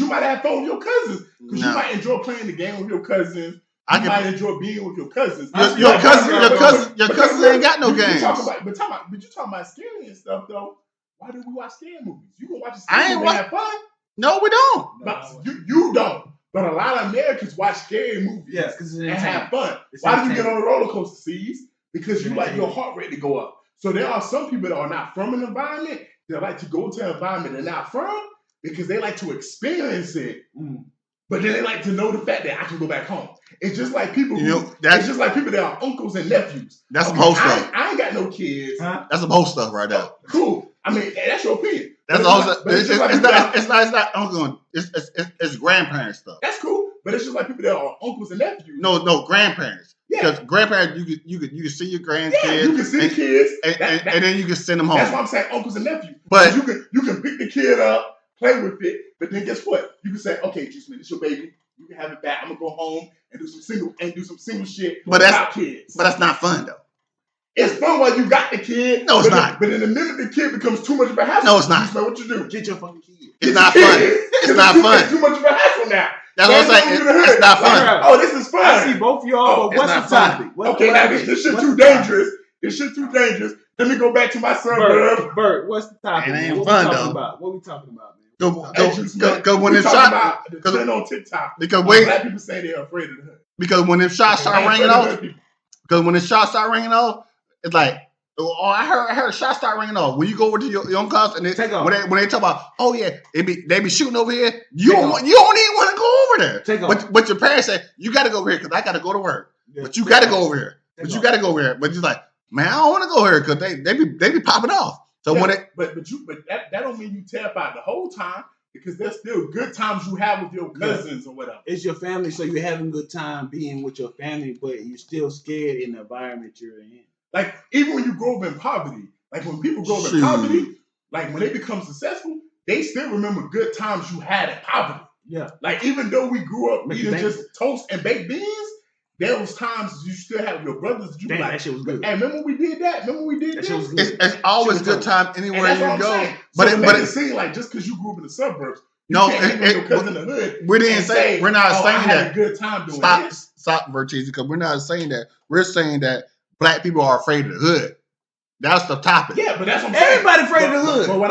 C: you might have fun with your cousins, because you might enjoy playing the game with your cousins. You might enjoy being with your cousins.
A: Your cousins ain't got no games.
C: But you talking about scary and stuff though. Why do we watch scary movies? You gonna watch a scary movie and have fun?
A: No, we don't.
C: But you don't. But a lot of Americans watch scary movies and have fun. Why do you get on a roller coaster, C's? Because you like your heart rate to go up. So there are some people that are not from an environment that like to go to an environment they're not from because they like to experience it. But then they like to know the fact that I can go back home. It's just like people it's just like people that are uncles and nephews.
A: That's some whole stuff.
C: I ain't got no kids.
A: That's some whole stuff right there.
C: Cool. I mean, that's your opinion.
A: That's all. It's not uncle. It's grandparents stuff.
C: That's cool, but it's just like people that are uncles and nephews.
A: No, grandparents. Yeah. Because grandparents, you can see your grandkids.
C: Yeah, you can see the kids,
A: and then you can send them home.
C: That's why I'm saying uncles and nephews.
A: But
C: you can pick the kid up, play with it, but then guess what? You can say, okay, Juice Man, it's your baby. You can have it back. I'm gonna go home and do some single shit without kids.
A: But that's not fun though.
C: It's fun while you got the kid.
A: No, it's not.
C: But in the minute the kid becomes too much of a hassle,
A: no, it's not.
C: What you do?
D: Get your fucking kid.
A: It's not fun. It's not fun.
C: It's too much of a hassle now.
A: That's what I'm saying. It's not fun.
C: Oh, this is fun.
D: I see both of y'all, but what's the topic?
C: Okay, now this shit too dangerous. This shit too dangerous. Let me go back to my suburb.
D: Bert, what's the topic?
A: It ain't fun though.
D: What we talking about, man?
A: Go when it's shot.
C: Because on TikTok.
A: Because
C: black people say they're afraid of the hood.
A: Because when them shots start ringing off. Because when the shots start ringing off, it's like, oh, I heard shots start ringing off. When you go over to your own house and when they talk about, oh yeah, they be shooting over here, you don't even want to go over there. But your parents say you got to go over here because I got to go to work. But you got to go over here. But you got to go over here. But you're like, man, I don't want to go here because they be popping off. So when
C: but that don't mean you terrified the whole time because there's still good times you have with your cousins or whatever.
D: It's your family, so you're having a good time being with your family, but you're still scared in the environment you're in.
C: Like, even when you grow up in poverty, like when people grow up in poverty, like when they become successful, they still remember good times you had in poverty.
D: Yeah.
C: Like, even though we grew up eating just toast and baked beans, there was times you still have your brothers that you be like,
D: that shit was good.
C: Hey, remember we did that? Remember we did that?
D: Shit was good.
A: It's always good time anywhere you go.
C: But it seems like just because you grew up in the suburbs, your cousin in the hood.
A: We didn't say we're not saying
C: I had
A: that.
C: a good time doing this.
A: Stop, Vertiz, because we're not saying that. We're saying that black people are afraid of the hood. That's the topic.
C: Yeah, but that's what I'm saying.
D: Everybody afraid of the hood.
C: But what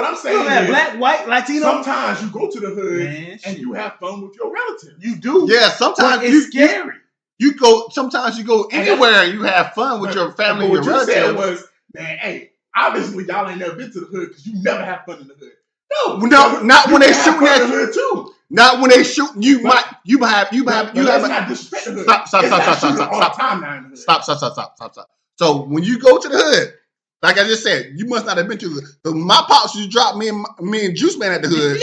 C: I'm saying is,
D: black, white, Latino.
C: Sometimes you go to the hood and you have fun with your relatives.
D: You do.
A: Yeah, sometimes
D: it's scary.
A: Sometimes you go anywhere and you have fun with your family and your relatives.
C: What you said was, man, hey, obviously y'all ain't never been to the hood because you never have fun in the hood.
A: No, not when they shooting at you.
C: Too.
A: Not when they shoot you.
C: But-
A: You have.
C: Let's not disrespect the hood.
A: Stop.
C: It's not shooting all the time now in the hood.
A: Stop. So when you go to the hood, like I just said, you must not have been to the. When my pops used to drop me and Juice Man at the hood.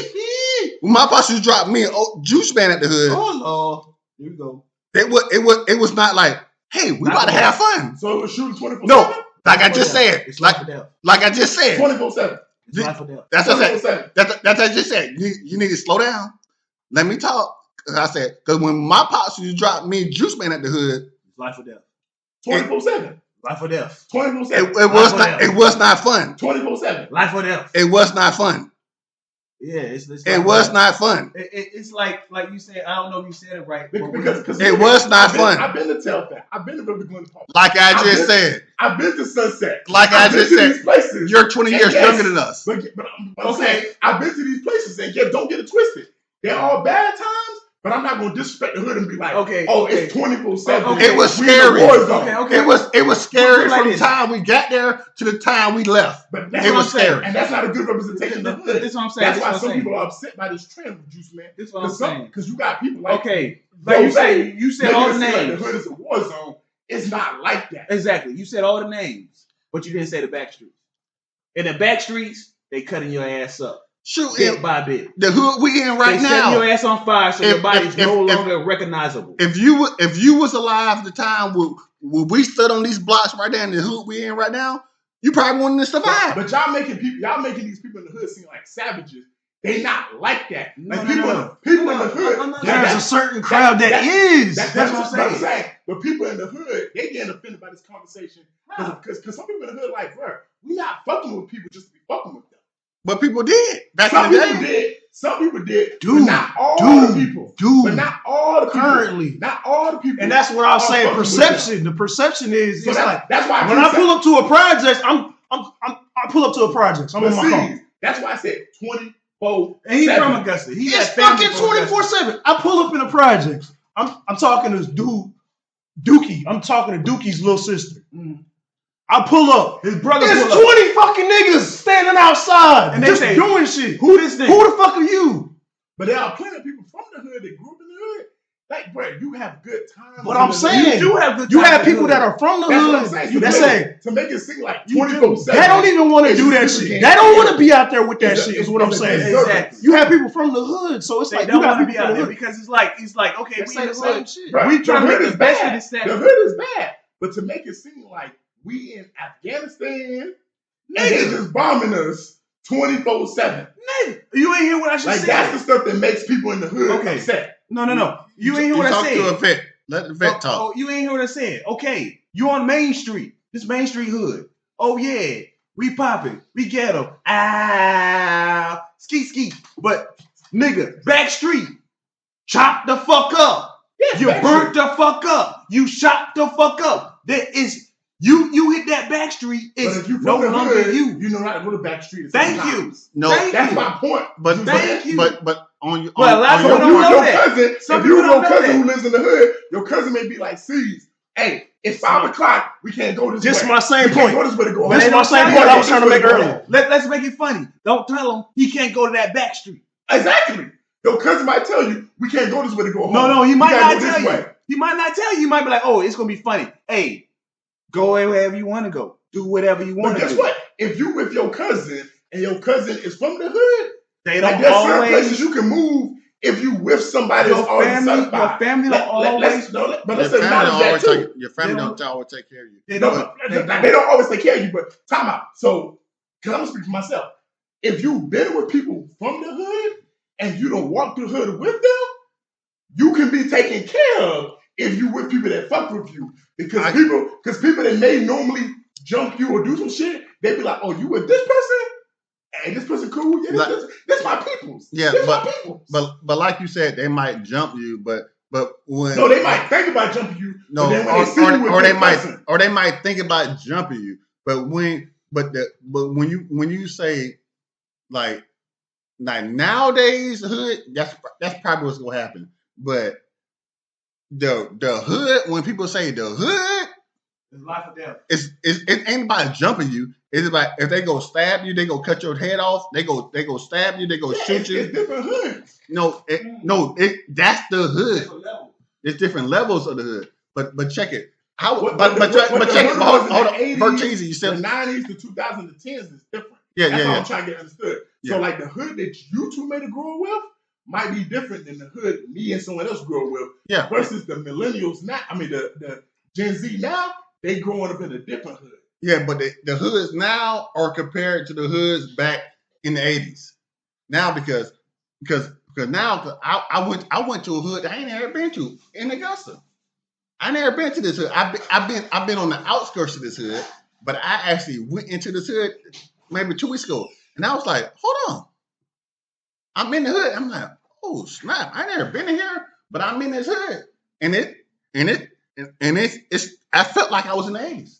A: When my pops used to drop me and Juice Man at the hood.
D: Oh Lord, here we go.
A: It was not like, hey, we about to have fun.
C: So it was shooting 24/7.
A: No, like I just said,
D: It's
A: like
D: life or death.
A: I just said,
C: 24/7.
D: It's life or death.
A: that's what I said.
C: 24/7.
A: That's what I just said. You need to slow down. Let me talk. I said, because when my pops used to drop me and Juice Man at the hood,
D: It's life or death.
C: 24/7.
D: Life or death.
C: 24/7.
A: it was not fun.
C: 24/7.
D: Life or death.
A: It was not fun.
D: Yeah, it's
A: It was not fun.
D: It's like you said. I don't know if you said it right.
C: Because
A: It was not fun.
C: I've been to Telfair. I've been to River Glen Park.
A: Like I just said.
C: I've been to Sunset.
A: Like I
C: I've been
A: just
C: to
A: said.
C: these places.
A: You're 20 years
C: yes,
A: younger than us.
C: But I'm saying, I've been to these places and don't get it twisted. They're all bad times, but I'm not going to disrespect the hood and be like, it's 24/7.
A: It was
C: We in the
A: scary.
C: war zone.
A: It was scary
D: Like
A: from the
D: this.
A: time we got there to the time we left.
C: But that's
A: It
C: what
A: was
C: I'm saying.
A: scary.
C: And that's not a good representation of the hood.
D: This is what I'm saying.
C: That's
D: This
C: why
D: what I'm
C: some
D: saying.
C: people are upset by this trend with Juice Man.
D: This is what I'm saying.
C: Because you got people like
D: Like you
C: say,
D: said all the
C: making it seem like
D: names.
C: the hood is a war zone. It's not like that.
D: Exactly. You said all the names, but you didn't say the back streets. In the back streets, they cutting your ass up
A: Shoot,
D: bit by bit.
A: the hood we in right
D: They
A: now.
D: setting your ass on fire, so
A: If-
D: your body's
A: if-
D: no
A: if-
D: longer recognizable.
A: If you was alive at the time when we stood on these blocks right there in the hood we in right now, you probably wouldn't have survived.
C: But y'all making these people in the hood seem like savages. They not like that. Like people in the hood.
B: There's a certain crowd that is.
C: That's what I'm saying. But people in the hood, they getting offended by this conversation because some people in the hood like, bro, we not fucking with people just to be fucking with them.
A: But people did back
C: Some
A: in the
C: people
A: day.
C: did. Some people did.
B: Dude,
C: but not all the people. But not all the people.
B: currently.
C: Not all the people.
B: And that's what I was
C: are
B: saying.
C: fucking with
B: Perception. The perception is
C: them. So
B: it's like
C: that's why
B: when I pull up to a project, I pull up to a project. I'm in my car.
C: That's why I said 24.
D: And he's from Augusta. He
B: It's
D: got family
B: fucking
D: from Augusta.
B: 24/7. I pull up in a project. I'm talking to this dude, Dookie. I'm talking to Dookie's little sister. I pull up.
D: His brother
B: There's
D: pull up.
B: 20 fucking niggas standing outside
D: And they
B: just
D: say,
B: doing shit.
D: Who this nigga?
B: Who the fuck are you?
C: But there are plenty of people from the hood that grew up in the hood. Like, bro, you have good times.
B: But I'm saying,
D: You do have good
B: you
D: times
B: have
D: in the
B: people
D: hood.
B: that are from the
C: That's what I'm
B: hood
C: saying.
B: that say
C: To make it seem like
B: you
C: 24/7.
B: they don't even want to
C: It's
B: do that
C: just
B: shit.
C: people
B: They
C: can't
B: don't
C: do
B: want
C: it.
B: to be out there with that
C: It's
B: shit.
C: a-
B: Is what I'm
C: it's a
B: saying.
C: deserve.
D: Exactly.
B: You have people from the hood, so it's
D: They
B: like you
D: don't
B: got
D: want to
B: people
D: be
B: from
D: out
B: the
D: there
B: hood.
D: because it's like okay,
B: They
D: we
B: say
D: in
B: the
D: the
B: same
D: hood.
B: shit.
C: Right.
D: We trying to
C: The
D: make
C: hood
D: the
C: is
D: best of
C: bad.
D: this set.
C: The hood is bad. But to make it seem like we in Afghanistan and they just bombing us 24/7.
D: Nigga, you ain't hear what I just
C: Like
D: said.
C: that's the stuff that makes people in the hood
D: Okay.
C: upset.
D: No. You ain't hear what I
A: talk
D: said.
A: to a vet. Let the vet talk.
D: Oh, you ain't hear what I said. Okay, you on Main Street. This Main Street hood. Oh yeah, we popping. We get 'em. Ah, ski. But nigga, back street, chop the fuck up.
C: Yeah,
D: You burnt the fuck up. You shot the fuck up. There is you hit that back street.
C: But
D: It's
C: if you from
D: no
C: the
D: longer
C: hood,
D: you.
C: you know how to go to back street. at
D: Thank
C: certain
D: you.
C: times.
A: No,
D: Thank
C: That's
D: you.
C: my point.
A: but
D: Thank you.
A: but on your
D: But a lot
A: on
D: of
A: your
C: So
D: people
C: if you
D: don't
C: and
D: know
C: your
D: that.
C: cousin,
D: Some
C: if you
D: people
C: and your
D: don't know
C: cousin
D: that.
C: who lives in the hood, your cousin may be like, "Sees, hey, it's 5:00. We can't go this
B: Just
C: way.
B: my same
C: We can't
B: point.
C: go this way to go
B: That's
C: home."
B: my same point I was trying to make earlier.
D: Let's make it funny. Don't tell him he can't go to that back street.
C: Exactly. Your cousin might tell you, "We can't go this way to go home."
D: No, he
C: We
D: might
C: gotta
D: not
C: go this
D: tell you.
C: way.
D: He might not tell you. He might be like, oh, it's gonna be funny. Hey, go wherever you want to go. Do whatever you
C: But
D: want to
C: guess
D: do.
C: what? If you with your cousin and your cousin is from the hood,
D: They
C: like
D: don't
C: there's certain
D: always.
C: places you can move if you with somebody that's
D: Your
C: already
D: family
C: certified.
D: don't
C: But
D: always.
C: let's say
A: your
C: not
A: family
C: that too.
A: your family
D: They
A: don't always take care of you.
D: They
C: No,
D: don't.
C: but they don't always take care of you. But time out. So, because I'm gonna speak for myself. If you've been with people from the hood and you don't walk through the hood with them, you can be taken care of if you with people that fuck with you. Because people that may normally jump you or do some shit, they be like, "Oh, you with this person? Hey, this person cool? Yeah, this my people's.
A: Yeah,
C: this my people's."
A: But like you said, they might jump you, but when
C: No, they might think about jumping you.
A: no,
C: but then when they see you with this person,
A: they might think about jumping you. But when you say like nowadays hood, that's probably what's gonna happen. But the hood, when people say the hood,
D: It's life or death.
A: It ain't about jumping you. It's about if they go stab you, they go cut your head off. They go stab you. They go shoot you.
C: It's different hoods.
A: That's the hood.
D: Different level.
A: It's different levels of the hood. But check it. But
C: the
A: check it.
C: hood
A: Hold
C: was
A: on.
C: in the 80s,
A: Bertuzzi, you
C: The
A: said
C: 90s to 2010s is different.
A: Yeah,
C: That's
A: yeah,
C: how I'm trying to get understood.
A: Yeah.
C: So like the hood that you two made a grow up with might be different than the hood me and someone else grew up with.
A: Yeah.
C: Versus the millennials now. I mean the Gen Z now, they growing up in a different hood.
A: Yeah, but the hoods now are compared to the hoods back in the 80s. Now because now I went to a hood that I ain't never been to in Augusta. I never been to this hood. I've been on the outskirts of this hood, but I actually went into this hood maybe 2 weeks ago, and I was like, hold on, I'm in the hood. I'm like, oh snap, I never been in here, but I'm in this hood, and it's. I felt like I was in the 80s.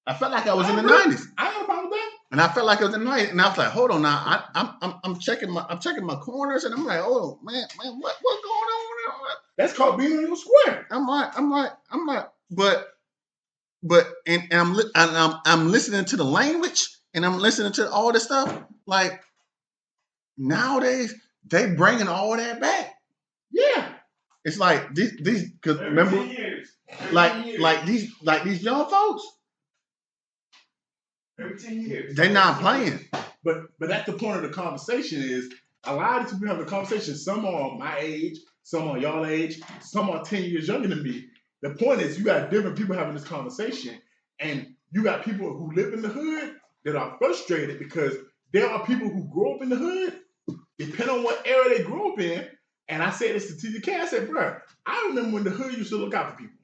A: I felt like I was in the 90s.
C: I ain't about that.
A: And I felt like it was in the 90s. And I was like, hold on now. I'm checking my corners, and I'm like, oh man, what's going on?
C: That's called being in your square.
A: I'm like, but I'm listening to the language, and I'm listening to all this stuff. Like nowadays, they bringing all that back.
C: Yeah.
A: It's like these because remember, like these young folks.
D: Every 10 years.
A: They're not playing.
C: But that's the point of the conversation is a lot of people have the conversation. Some are my age, some are y'all age, some are 10 years younger than me. The point is you got different people having this conversation, and you got people who live in the hood that are frustrated because there are people who grow up in the hood, depending on what era they grew up in. And I said this to TDK, I said, bro, I remember when the hood used to look out for people.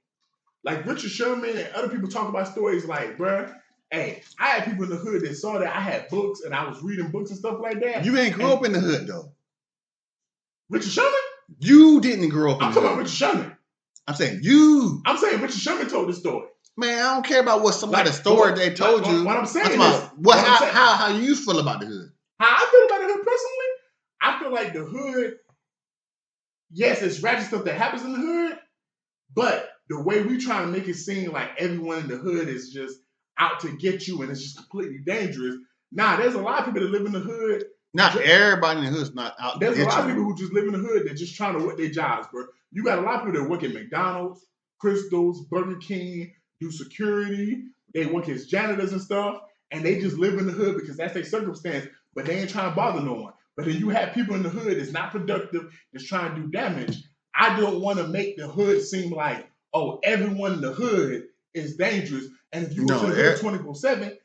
C: Like Richard Sherman and other people talk about stories like, bro, hey, I had people in the hood that saw that I had books and I was reading books and stuff like that.
A: You ain't grew up in the hood though.
C: Richard Sherman?
A: You didn't grow up in
C: I'm
A: the
C: talking
A: hood.
C: about Richard Sherman.
A: I'm saying you.
C: I'm saying Richard Sherman told this story.
A: Man, I don't care about what somebody's
C: Like,
A: story they told you.
C: What I'm saying
A: I'm talking
C: is,
A: about how you feel about the hood.
C: how I feel about the hood personally, I feel like the hood, yes, it's ratchet stuff that happens in the hood, but the way we try to make it seem like everyone in the hood is just out to get you and it's just completely dangerous. Nah, there's a lot of people that live in the hood.
A: Not everybody in the hood's not out to
C: There's a
A: get
C: lot of
A: you.
C: people who just live in the hood that just trying to work their jobs, bro. You got a lot of people that work at McDonald's, Crystals, Burger King, do security. They work as janitors and stuff, and they just live in the hood because that's their circumstance, but they ain't trying to bother no one. But then you have people in the hood that's not productive, that's trying to do damage. I don't want to make the hood seem like, oh, everyone in the hood is dangerous. And if you go to the hood 24/7,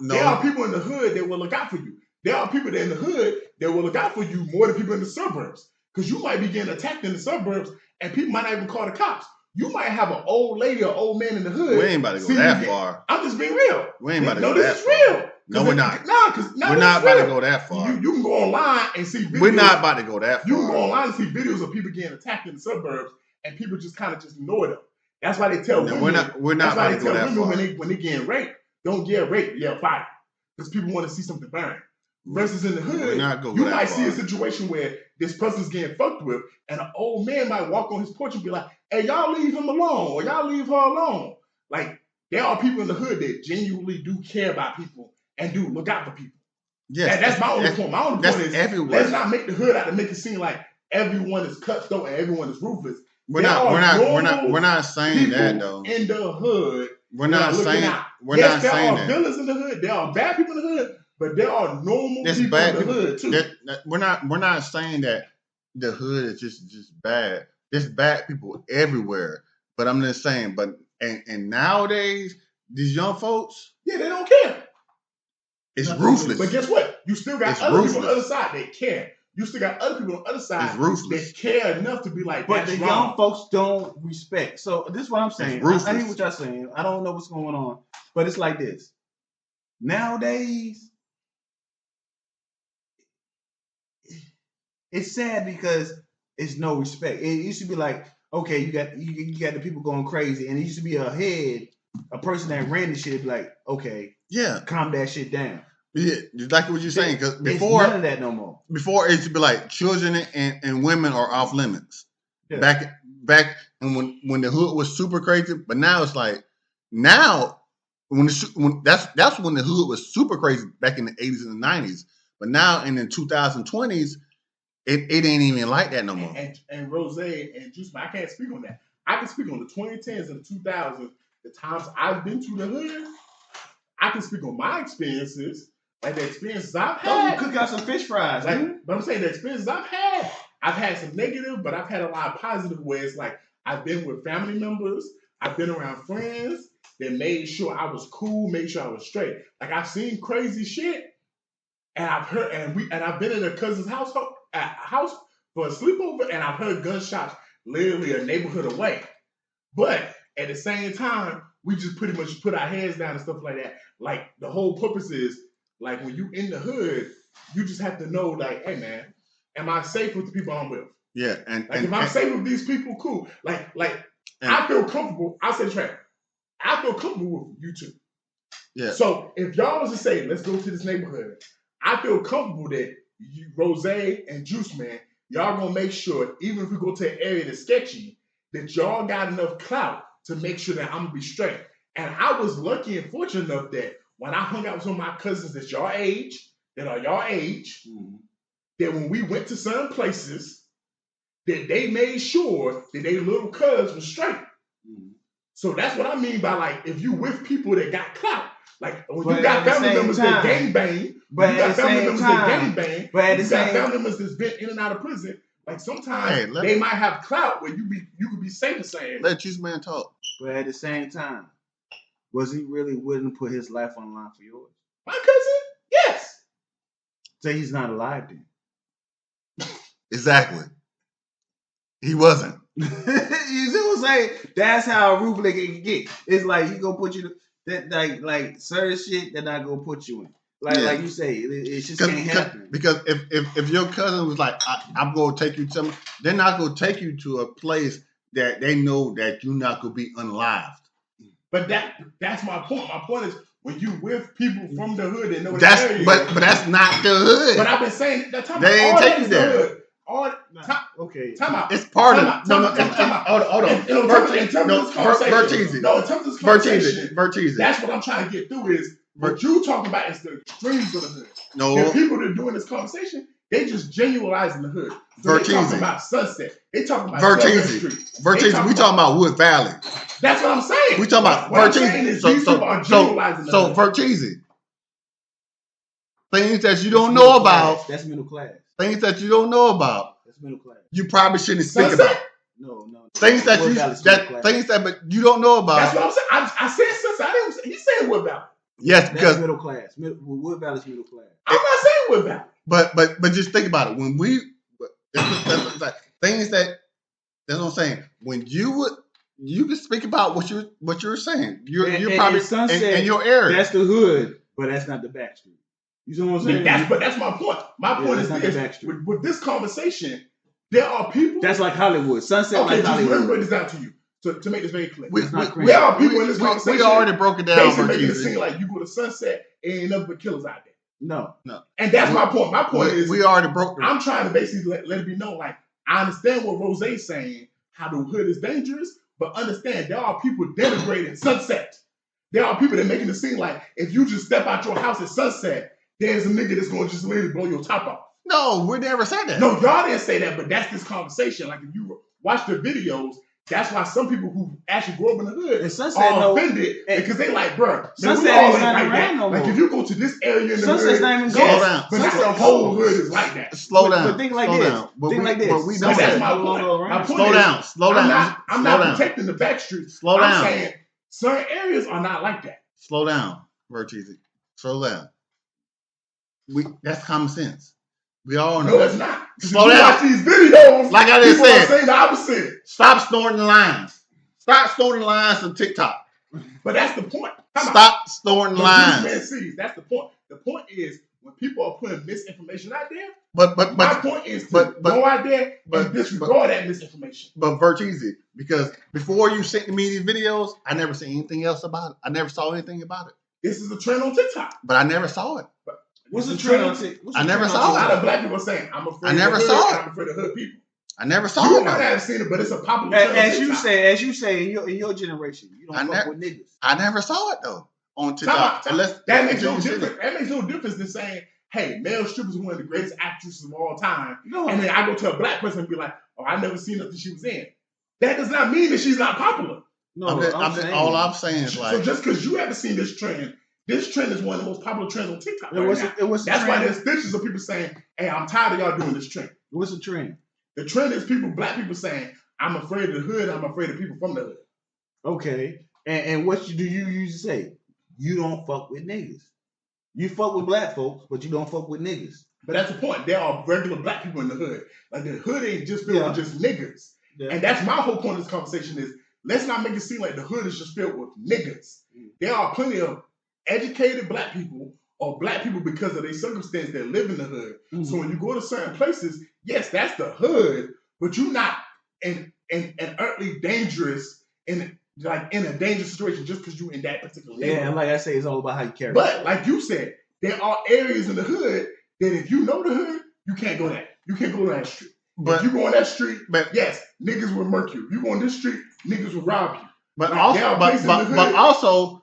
C: there are people in the hood that will look out for you. There are people that in the hood that will look out for you more than people in the suburbs. Because you might be getting attacked in the suburbs and people might not even call the cops. You might have an old lady or old man in the hood.
A: We ain't about to go that far.
C: I'm just being real.
A: We ain't about to
C: no,
A: go that
C: this is
A: far.
C: real.
A: No, we're not.
C: We're
A: not about to go that far.
C: You can go online and see videos.
A: We're not about to go that far.
C: You can go online and see videos of people getting attacked in the suburbs and people just kind of just ignore them. That's why they tell women.
A: We're not about to go that far.
C: When they getting raped, don't get raped, yell fire. Because people want to see something burn. Versus in the hood, you might see a situation where this person's getting fucked with, and an old man might walk on his porch and be like, hey, y'all leave him alone, or y'all leave her alone. Like, there are people in the hood that genuinely do care about people and do look out for people. Yes, that's my only point. My only point is, everywhere. Let's not make the hood out to make it seem like everyone is cutthroat and everyone is ruthless.
A: We're not saying that though.
C: In the hood,
A: we're not saying that.
C: There are villains in the hood. There are bad people in the hood. But there are normal people in the hood too.
A: We're not saying that the hood is just bad. There's bad people everywhere. But I'm just saying, and nowadays, these young folks,
C: yeah, they don't care.
A: It's ruthless.
C: But guess what? You still got other people on the other side that care. You still got other people on the other side that care enough to be like,
D: but the young folks don't respect. So this is what I'm saying. I hear what y'all saying. I don't know what's going on, but it's like this. Nowadays, it's sad because it's no respect. It used to be like, okay, you got the people going crazy, and it used to be a person that ran the shit, be like, okay,
A: yeah,
D: calm that shit down.
A: Yeah, exactly what you're saying. Because before,
D: it's none of that no more.
A: Before, it used to be like children and women are off limits. Yeah. Back, and when the hood was super crazy, but now it's like Now, when that's when the hood was super crazy back in the 80s and the 90s. But now in the 2020s, it ain't even like that no more.
C: And Rose and Juice, I can't speak on that. I can speak on the 2010s and the 2000s, the times I've been to the hood. I can speak on my experiences, like the experiences I've had.
D: You cook out some fish fries,
C: like, but I'm saying the experiences I've had some negative, but I've had a lot of positive ways. Like I've been with family members, I've been around friends that made sure I was cool, made sure I was straight. Like I've seen crazy shit, and I've heard, and I've been in a cousin's house for a sleepover, and I've heard gunshots literally a neighborhood away. But at the same time, we just pretty much put our heads down and stuff like that. Like the whole purpose is, like when you in the hood, you just have to know, like, hey man, am I safe with the people I'm with?
A: Yeah,
C: if I'm safe with these people, cool. Like I feel comfortable. I'll say Trey, I feel comfortable with you two.
A: Yeah.
C: So if y'all was to say, let's go to this neighborhood, I feel comfortable that you, Rose and Juice Man, y'all gonna make sure, even if we go to an area that's sketchy, that y'all got enough clout to make sure that I'm gonna be straight. And I was lucky and fortunate enough that when I hung out with some of my cousins that are y'all age, that when we went to certain places, that they made sure that they little cuz was straight. So that's what I mean by, like, if you with people that got clout, like when you got family members that gangbang,
D: but you got family members that
C: gangbang, but you got family members that's been in and out of prison. Like sometimes they might have clout where you could be safe and saying.
A: Let Juice Man talk.
D: But at the same time, was he really willing to put his life on the line for yours?
C: My cousin, yes.
D: So he's not alive then.
A: Exactly. He wasn't.
D: You see what I'm saying? That's how ruthless it can get. It's like he gonna put you that like certain shit that not gonna put you in. Like you say, it just can't happen.
A: Because if your cousin was like, I'm gonna take you to, they're not gonna take you to a place that they know that you're not gonna be unalived.
C: But that's my point. My point is when you with people from the hood that know
A: that's
C: the area.
A: But that's not the hood.
C: But I've been saying that time
A: they ain't take you there.
C: The
D: okay.
C: Time out.
A: It's part of
C: time out. Hold on. In terms of this conversation.
A: Bertizzi.
C: That's what I'm trying to get through is what you talking about is the extremes of the hood.
A: No.
C: The people that are doing this conversation, they just genuinizing the hood. So they talking about Sunset. They talking about
A: Bertizzi. We talking about Wood Valley.
C: That's what I'm saying.
A: We talking about Bertizzi. So Bertizzi. Things that you don't know about.
D: That's middle class.
A: Things that you don't know about.
D: That's middle class.
A: You probably shouldn't speak about.
D: No.
A: Things that you don't know about.
C: That's what I'm saying. I said Sunset. I didn't. He said Wood Valley.
A: Yes, because
D: that's middle class. Wood Valley's middle class.
C: I'm not saying Wood Valley.
A: But just think about it. When we things that's what I'm saying. When you can speak about what you're saying. You're probably
D: Sunset,
A: in your area.
D: That's the hood, but that's not the back street. You see what I'm saying?
C: That's my point. My point is this: with this conversation, there are people.
D: That's like Hollywood. Sunset, like Hollywood.
C: Let me break this down to you to make this very clear.
A: There
C: are people in this conversation.
A: We already broke it down.
C: Basically making it seem like you go to Sunset, ain't nothing but killers out there.
D: No.
C: And that's my point. My point is
A: we already broke it.
C: I'm trying to basically let it be known. Like I understand what Rose's saying, how the hood is dangerous, but understand there are people denigrating Sunset. There are people that making it seem like if you just step out your house at Sunset, there's a nigga that's going to just literally blow your top off.
A: No, we never said that.
C: No, y'all didn't say that, but that's this conversation. Like if you watch the videos, that's why some people who actually grew up in the hood are offended because they like, bro,
D: Sunset is not around no more.
C: Like if you go to this area in the
D: Sunset's
C: hood,
D: not even
A: slow down.
C: But not the whole hood is like that.
A: Slow down.
D: But think like this. Think like this.
A: But we know
C: that's my point. My point
A: slow down. Slow down.
C: I'm not protecting the back streets.
A: Slow down.
C: I'm saying certain areas are not like that.
A: Slow down, Bertizzi. Slow down. That's common sense. We all know.
C: No, it's not.
A: Slow down.
C: Watch these videos.
A: Like I just said,
C: saying the opposite.
A: Stop snorting the lines. Stop snorting the lines on TikTok.
C: But that's the point.
A: Stop snorting lines.
C: That's the point. The point is when people are putting misinformation out there.
A: But
C: my point is to go out there and disregard that misinformation.
A: But Bertizzi, because before you sent me these videos, I never seen anything else about it. I never saw anything about it.
C: This is a trend on TikTok.
A: But I never saw it.
D: What's the trend on TikTok?
A: I never saw it.
C: A lot of black people saying, I'm afraid
A: I never saw it.
C: I'm afraid of hood people.
A: I never saw
C: You
A: it.
C: might
A: though.
C: have seen it, but it's a popular trend on
D: As you
C: TikTok.
D: say in your generation, you don't fuck with niggas.
A: I never saw it though on
C: Time
A: TikTok.
C: out.
A: Unless
C: That makes no
A: you see it.
C: difference. That makes no difference than saying, "Hey, Meryl Streep is one of the greatest actresses of all time,"
D: No,
C: and then I go to a black person and be like, "Oh, I never seen nothing she was in." That does not mean that she's not popular.
D: no.
A: All I'm saying is
C: So
A: like,
C: just because you haven't seen this trend is one of the most popular trends on TikTok
D: It
C: right
D: was
C: now.
D: it was
C: That's
D: a
C: why
D: trend.
C: there's stitches of people saying, "Hey, I'm tired of y'all doing this trend."
D: What's a trend?
C: The trend is black people saying, "I'm afraid of the hood. I'm afraid of people from the hood."
D: Okay, and what do you usually say? You don't fuck with niggas. You fuck with black folks, but you don't fuck with niggas.
C: But that's the point. There are regular black people in the hood. Like the hood ain't just filled with just niggers.
D: Yeah.
C: And that's my whole point of this conversation is let's not make it seem like the hood is just filled with niggers. There are plenty of educated black people or black people because of their circumstance that live in the hood.
D: Mm-hmm.
C: So when you go to certain places, yes, that's the hood, but you're not in earthly dangerous in a dangerous situation just because you're in that particular neighborhood.
D: Yeah, and like I say, it's all about how you carry.
C: But like you said, there are areas in the hood that if you know the hood, you can't go there. You can't go to that street.
A: but
C: if you go on that street,
A: but
C: yes, niggas will murk you. You go on this street, niggas will rob you.
A: but
C: Like,
A: also
C: there are
A: but,
C: places in the
A: but, but
C: hood-
A: also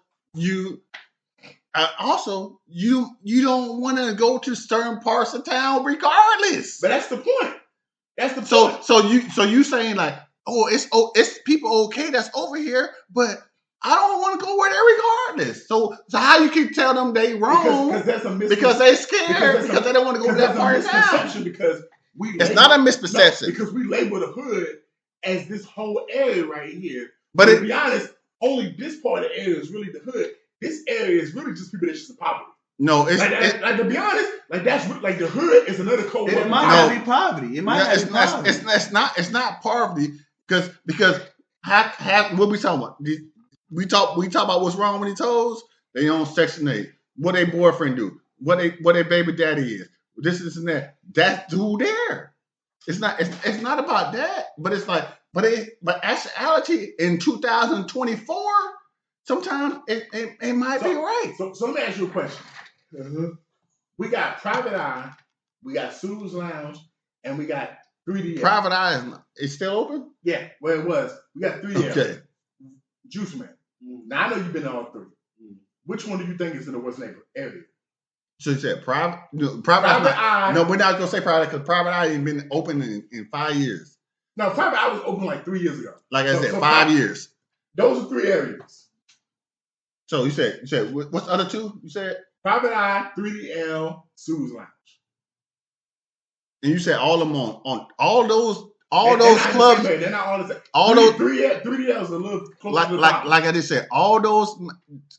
A: you don't want to go to certain parts of town regardless.
C: But that's the point. That's the
A: So
C: point.
A: so you saying like, it's people okay that's over here, but I don't want to go with it regardless. So how you can tell them they wrong
C: because that's a
A: because they scared because they don't want to go to that part of town.
C: misconception because
A: It's not a misperception.
C: because we label the hood as this whole area right here.
A: But
C: to
A: it,
C: be honest, only this part of the area is really the hood. This area is really just people that's just poverty.
A: no, it's
C: Like to be honest, like that's like the hood is another code.
D: It
C: word.
D: might
A: No.
D: not be poverty. It might
A: no,
D: not
A: it's
D: be poverty.
A: it's not poverty because what we talking about? We talk about what's wrong with these hoes. They on Section 8. What they boyfriend do? What they baby daddy is? This and that. That's who there. It's not about that. But it's like but actuality in 2024, sometimes it might be right.
C: So let me ask you a question. We got Private Eye, we got Sue's Lounge, and we got 3D.
A: Private Eye is still open.
C: Yeah, where it was. We got 3D.
A: Okay.
C: Juice Man. Now I know you've been to all three. Which one do you think is in the worst neighborhood area?
A: So you said private
C: Private Eye.
A: No, we're not gonna say private because Private Eye ain't been open in 5 years.
C: No, Private Eye was open like 3 years ago.
A: Like I said,
C: So
A: 5 years.
C: Those are 3 areas.
A: So you said what's the other two? You said,
C: Private Eye, 3DL, Sue's Lounge.
A: and you said all of them on all those
C: They're not the
A: clubs.
C: same way. They're not all the same.
A: All those
C: 3DL is a little closer to the top.
A: like I just said, all those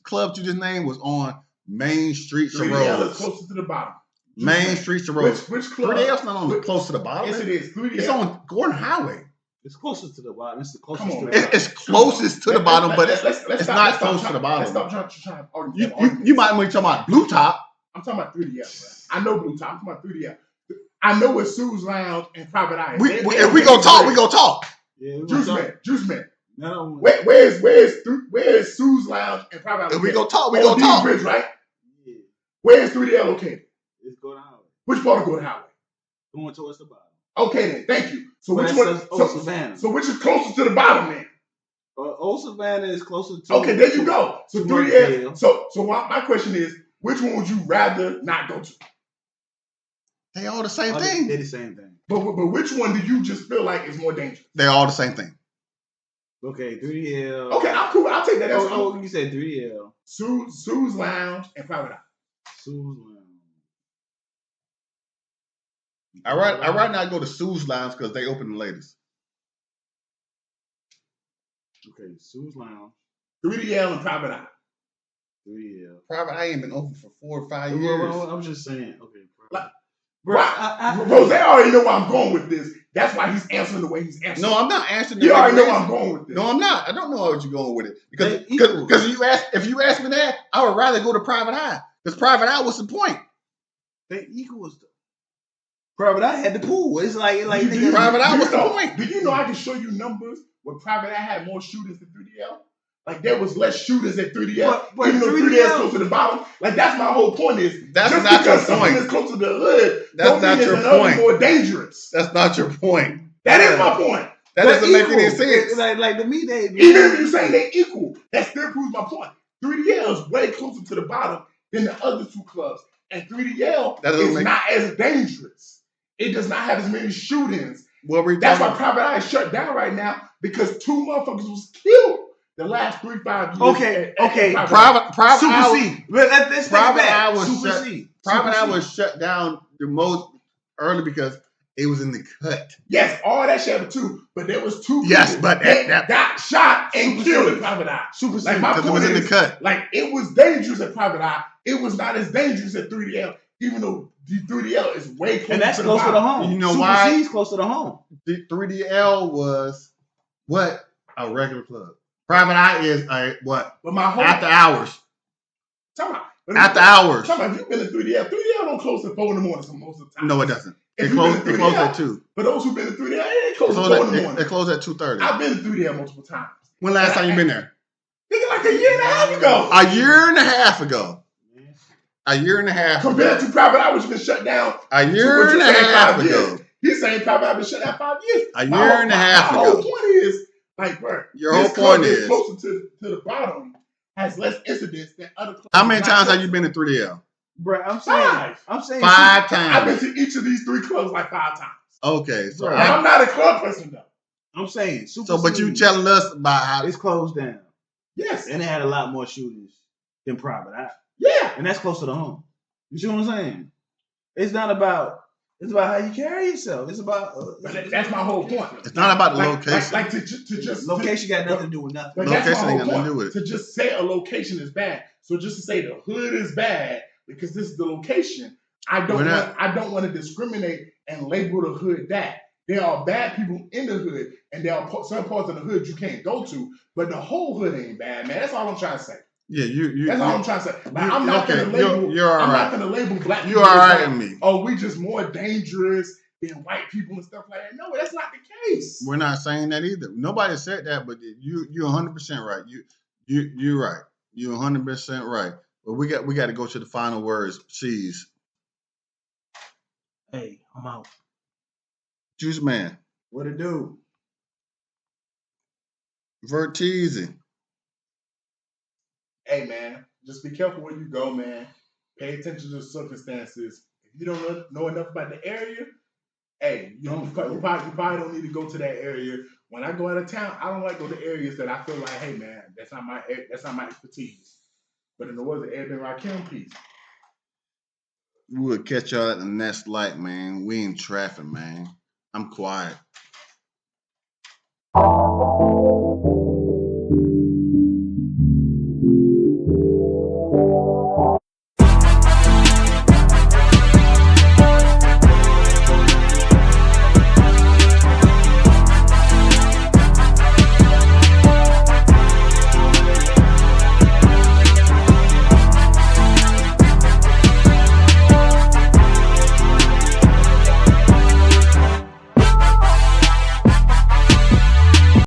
A: clubs you just named was on main streets of
C: 3DL is
A: roads.
C: closer to the bottom.
A: Main streets of roads.
C: Which club?
A: 3D's not on the close to the bottom.
C: Yes, it is. 3DL.
A: It's on Gordon Highway.
D: It's closer to the bottom. It's the
C: Come
D: closest
C: on,
D: to
C: man.
D: the bottom.
A: It's closest to the bottom, but it's
C: let's
A: not
C: stop
A: close to
C: trying-
A: the bottom.
C: Let's stop trying to argue.
A: You might be talking about Blue Top.
C: I'm talking about 3DL. Bro. I know Blue Top. I'm talking about 3DL. I know what Sue's Lounge and Private Eye is.
A: If we gonna talk, we gonna talk.
D: Yeah, we
C: Juice
D: gonna
C: Man. Juice Man.
D: No,
C: Where's Sue's Lounge and Private Eye?
A: If we gonna talk, we
C: On
A: gonna
C: Dean
A: talk.
C: Bridge, right?
D: yeah,
C: Where's 3DL located?
D: it's going highway.
C: Which part of Gordon Highway?
D: Going towards the bottom.
C: Okay then, thank you. So which
D: Well,
C: one?
D: that's Old Savannah.
C: So which is closest to the bottom then?
D: Old Savannah is closer to.
C: Okay, there you go. So
D: to
C: 3DL.
D: Murrayville.
C: So my question is, which one would you rather not go to?
A: They all the same
D: They're
A: thing.
D: the same thing.
C: But which one do you just feel like is more dangerous?
A: They're all the same thing.
D: Okay, 3DL.
C: Okay, I'm cool. I'll take that. That's
D: Oh, you said 3DL.
C: Sue's Lounge and Private Eye.
D: Sue's Lounge.
A: I right now go to Sue's Lounge because they open the latest.
D: Okay, Sue's Lounge.
C: 3DL and Private Eye.
D: 3DL.
A: Private Eye ain't been open for 4 or 5
D: Well,
A: years.
D: I'm just saying. Okay,
C: Like,
D: bro.
C: Rose already know where I'm going with this. That's why he's answering the way he's answering.
A: No, I'm not answering.
C: You already know where
A: reason.
C: I'm going with this.
A: No, I'm not. I don't know what you're going with it
D: They equal.
A: because if you ask me that, I would rather go to Private Eye because Private Eye. What's the point?
D: They equals though. Private Eye had the pool. It's like nigga,
A: Private Eye, what's the
C: know,
A: point?
C: Do you know I can show you numbers where Private Eye had more shooters than 3DL? Like there was less shooters at 3DL,
D: But
C: even though 3DL is close to the bottom. Like that's my whole point is
A: That's
C: just
A: not your
C: because something
A: point.
C: is close to the hood,
A: That's
C: don't
A: not
C: mean
A: your
C: it's another
A: point.
C: more dangerous.
A: That's not your point.
C: That is my point.
A: That doesn't make any sense.
D: Like to me, they
C: Even if you say they equal, that still proves my point. 3DL is way closer to the bottom than the other two clubs. And 3DL is not as dangerous. It does not have as many shootings. That's why Private Eye is shut down right now because 2 motherfuckers was killed the last 3-5 years.
A: Okay. Private
D: Super C. Let's
A: Private
D: Eye
A: was shut down the most early because it was in the cut.
C: Yes, all that shit too. But there was 2
A: yes, but
C: that got shot and killed at Private Eye.
D: Super C.
C: Like my point
A: was in the cut.
C: Like it was dangerous at Private Eye. It was not as dangerous at 3DL, even though the 3DL is way closer.
D: And that's close to the home.
A: You know
D: Super
A: why?
D: C is close to the home.
A: The 3DL was what? A regular club. Private Eye is a what?
C: But my whole
A: after hours.
C: After
A: hours.
C: If you've been to 3DL, 3DL don't close at 4 in the morning most of the time.
A: No, it doesn't. It closed at 2.
C: For those who've been to 3DL, it closed at 4 in the morning.
A: It closed at 2:30.
C: I've been to 3DL multiple times.
A: When last time you been there?
C: Nigga, like a year and a half ago.
A: A year and a half ago. A year and a half
C: compared to Private Eye, which has been shut down.
A: A year and a half ago.
C: He's saying Private Eye been shut down 5 years.
A: A year and a half ago.
C: My whole point is, like, bro,
A: your whole point is
C: closer to the bottom, has less incidents than other clubs.
A: How many times have you been to 3DL?
D: Bro, I'm saying
A: 5 times.
C: I've been to each of these 3 clubs like 5 times.
A: Okay, so
C: I'm not a club person though.
D: I'm saying
A: but you telling us about how
D: it's closed down.
C: Yes,
D: and it had a lot more shootings than Private Eye.
C: Yeah,
D: and that's close to the home. You see what I'm saying? It's about how you carry yourself. It's about
C: that's my whole point.
A: It's not about the location.
C: Like to just
D: location got nothing to do with nothing.
C: But
A: location ain't got nothing to do with it.
C: To just say a location is bad. So just to say the hood is bad because this is the location. I don't want to discriminate and label the hood that. There are bad people in the hood, and there are some parts of the hood you can't go to, but the whole hood ain't bad, man. That's all I'm trying to say.
A: Yeah,
C: that's all I'm trying to say. Like, I'm not gonna label.
A: I'm
C: not gonna label black people.
A: You're all right with me.
C: Oh, we just more dangerous than white people and stuff like that. No, that's not the case.
A: We're not saying that either. Nobody said that, but you're 100% right. You're right. You're 100% right. But we got to go to the final words. Cheese.
B: Hey, I'm out.
A: Juice Man.
D: What it do?
A: Verteezy.
C: Hey man, just be careful where you go, man. Pay attention to the circumstances. If you don't know enough about the area, hey, you probably don't need to go to that area. When I go out of town, I don't like to go to areas that I feel like, hey man, that's not my expertise. But in the words of Edmund Rakim, peace.
A: We'll catch y'all at the next light, man. We in traffic, man. I'm quiet.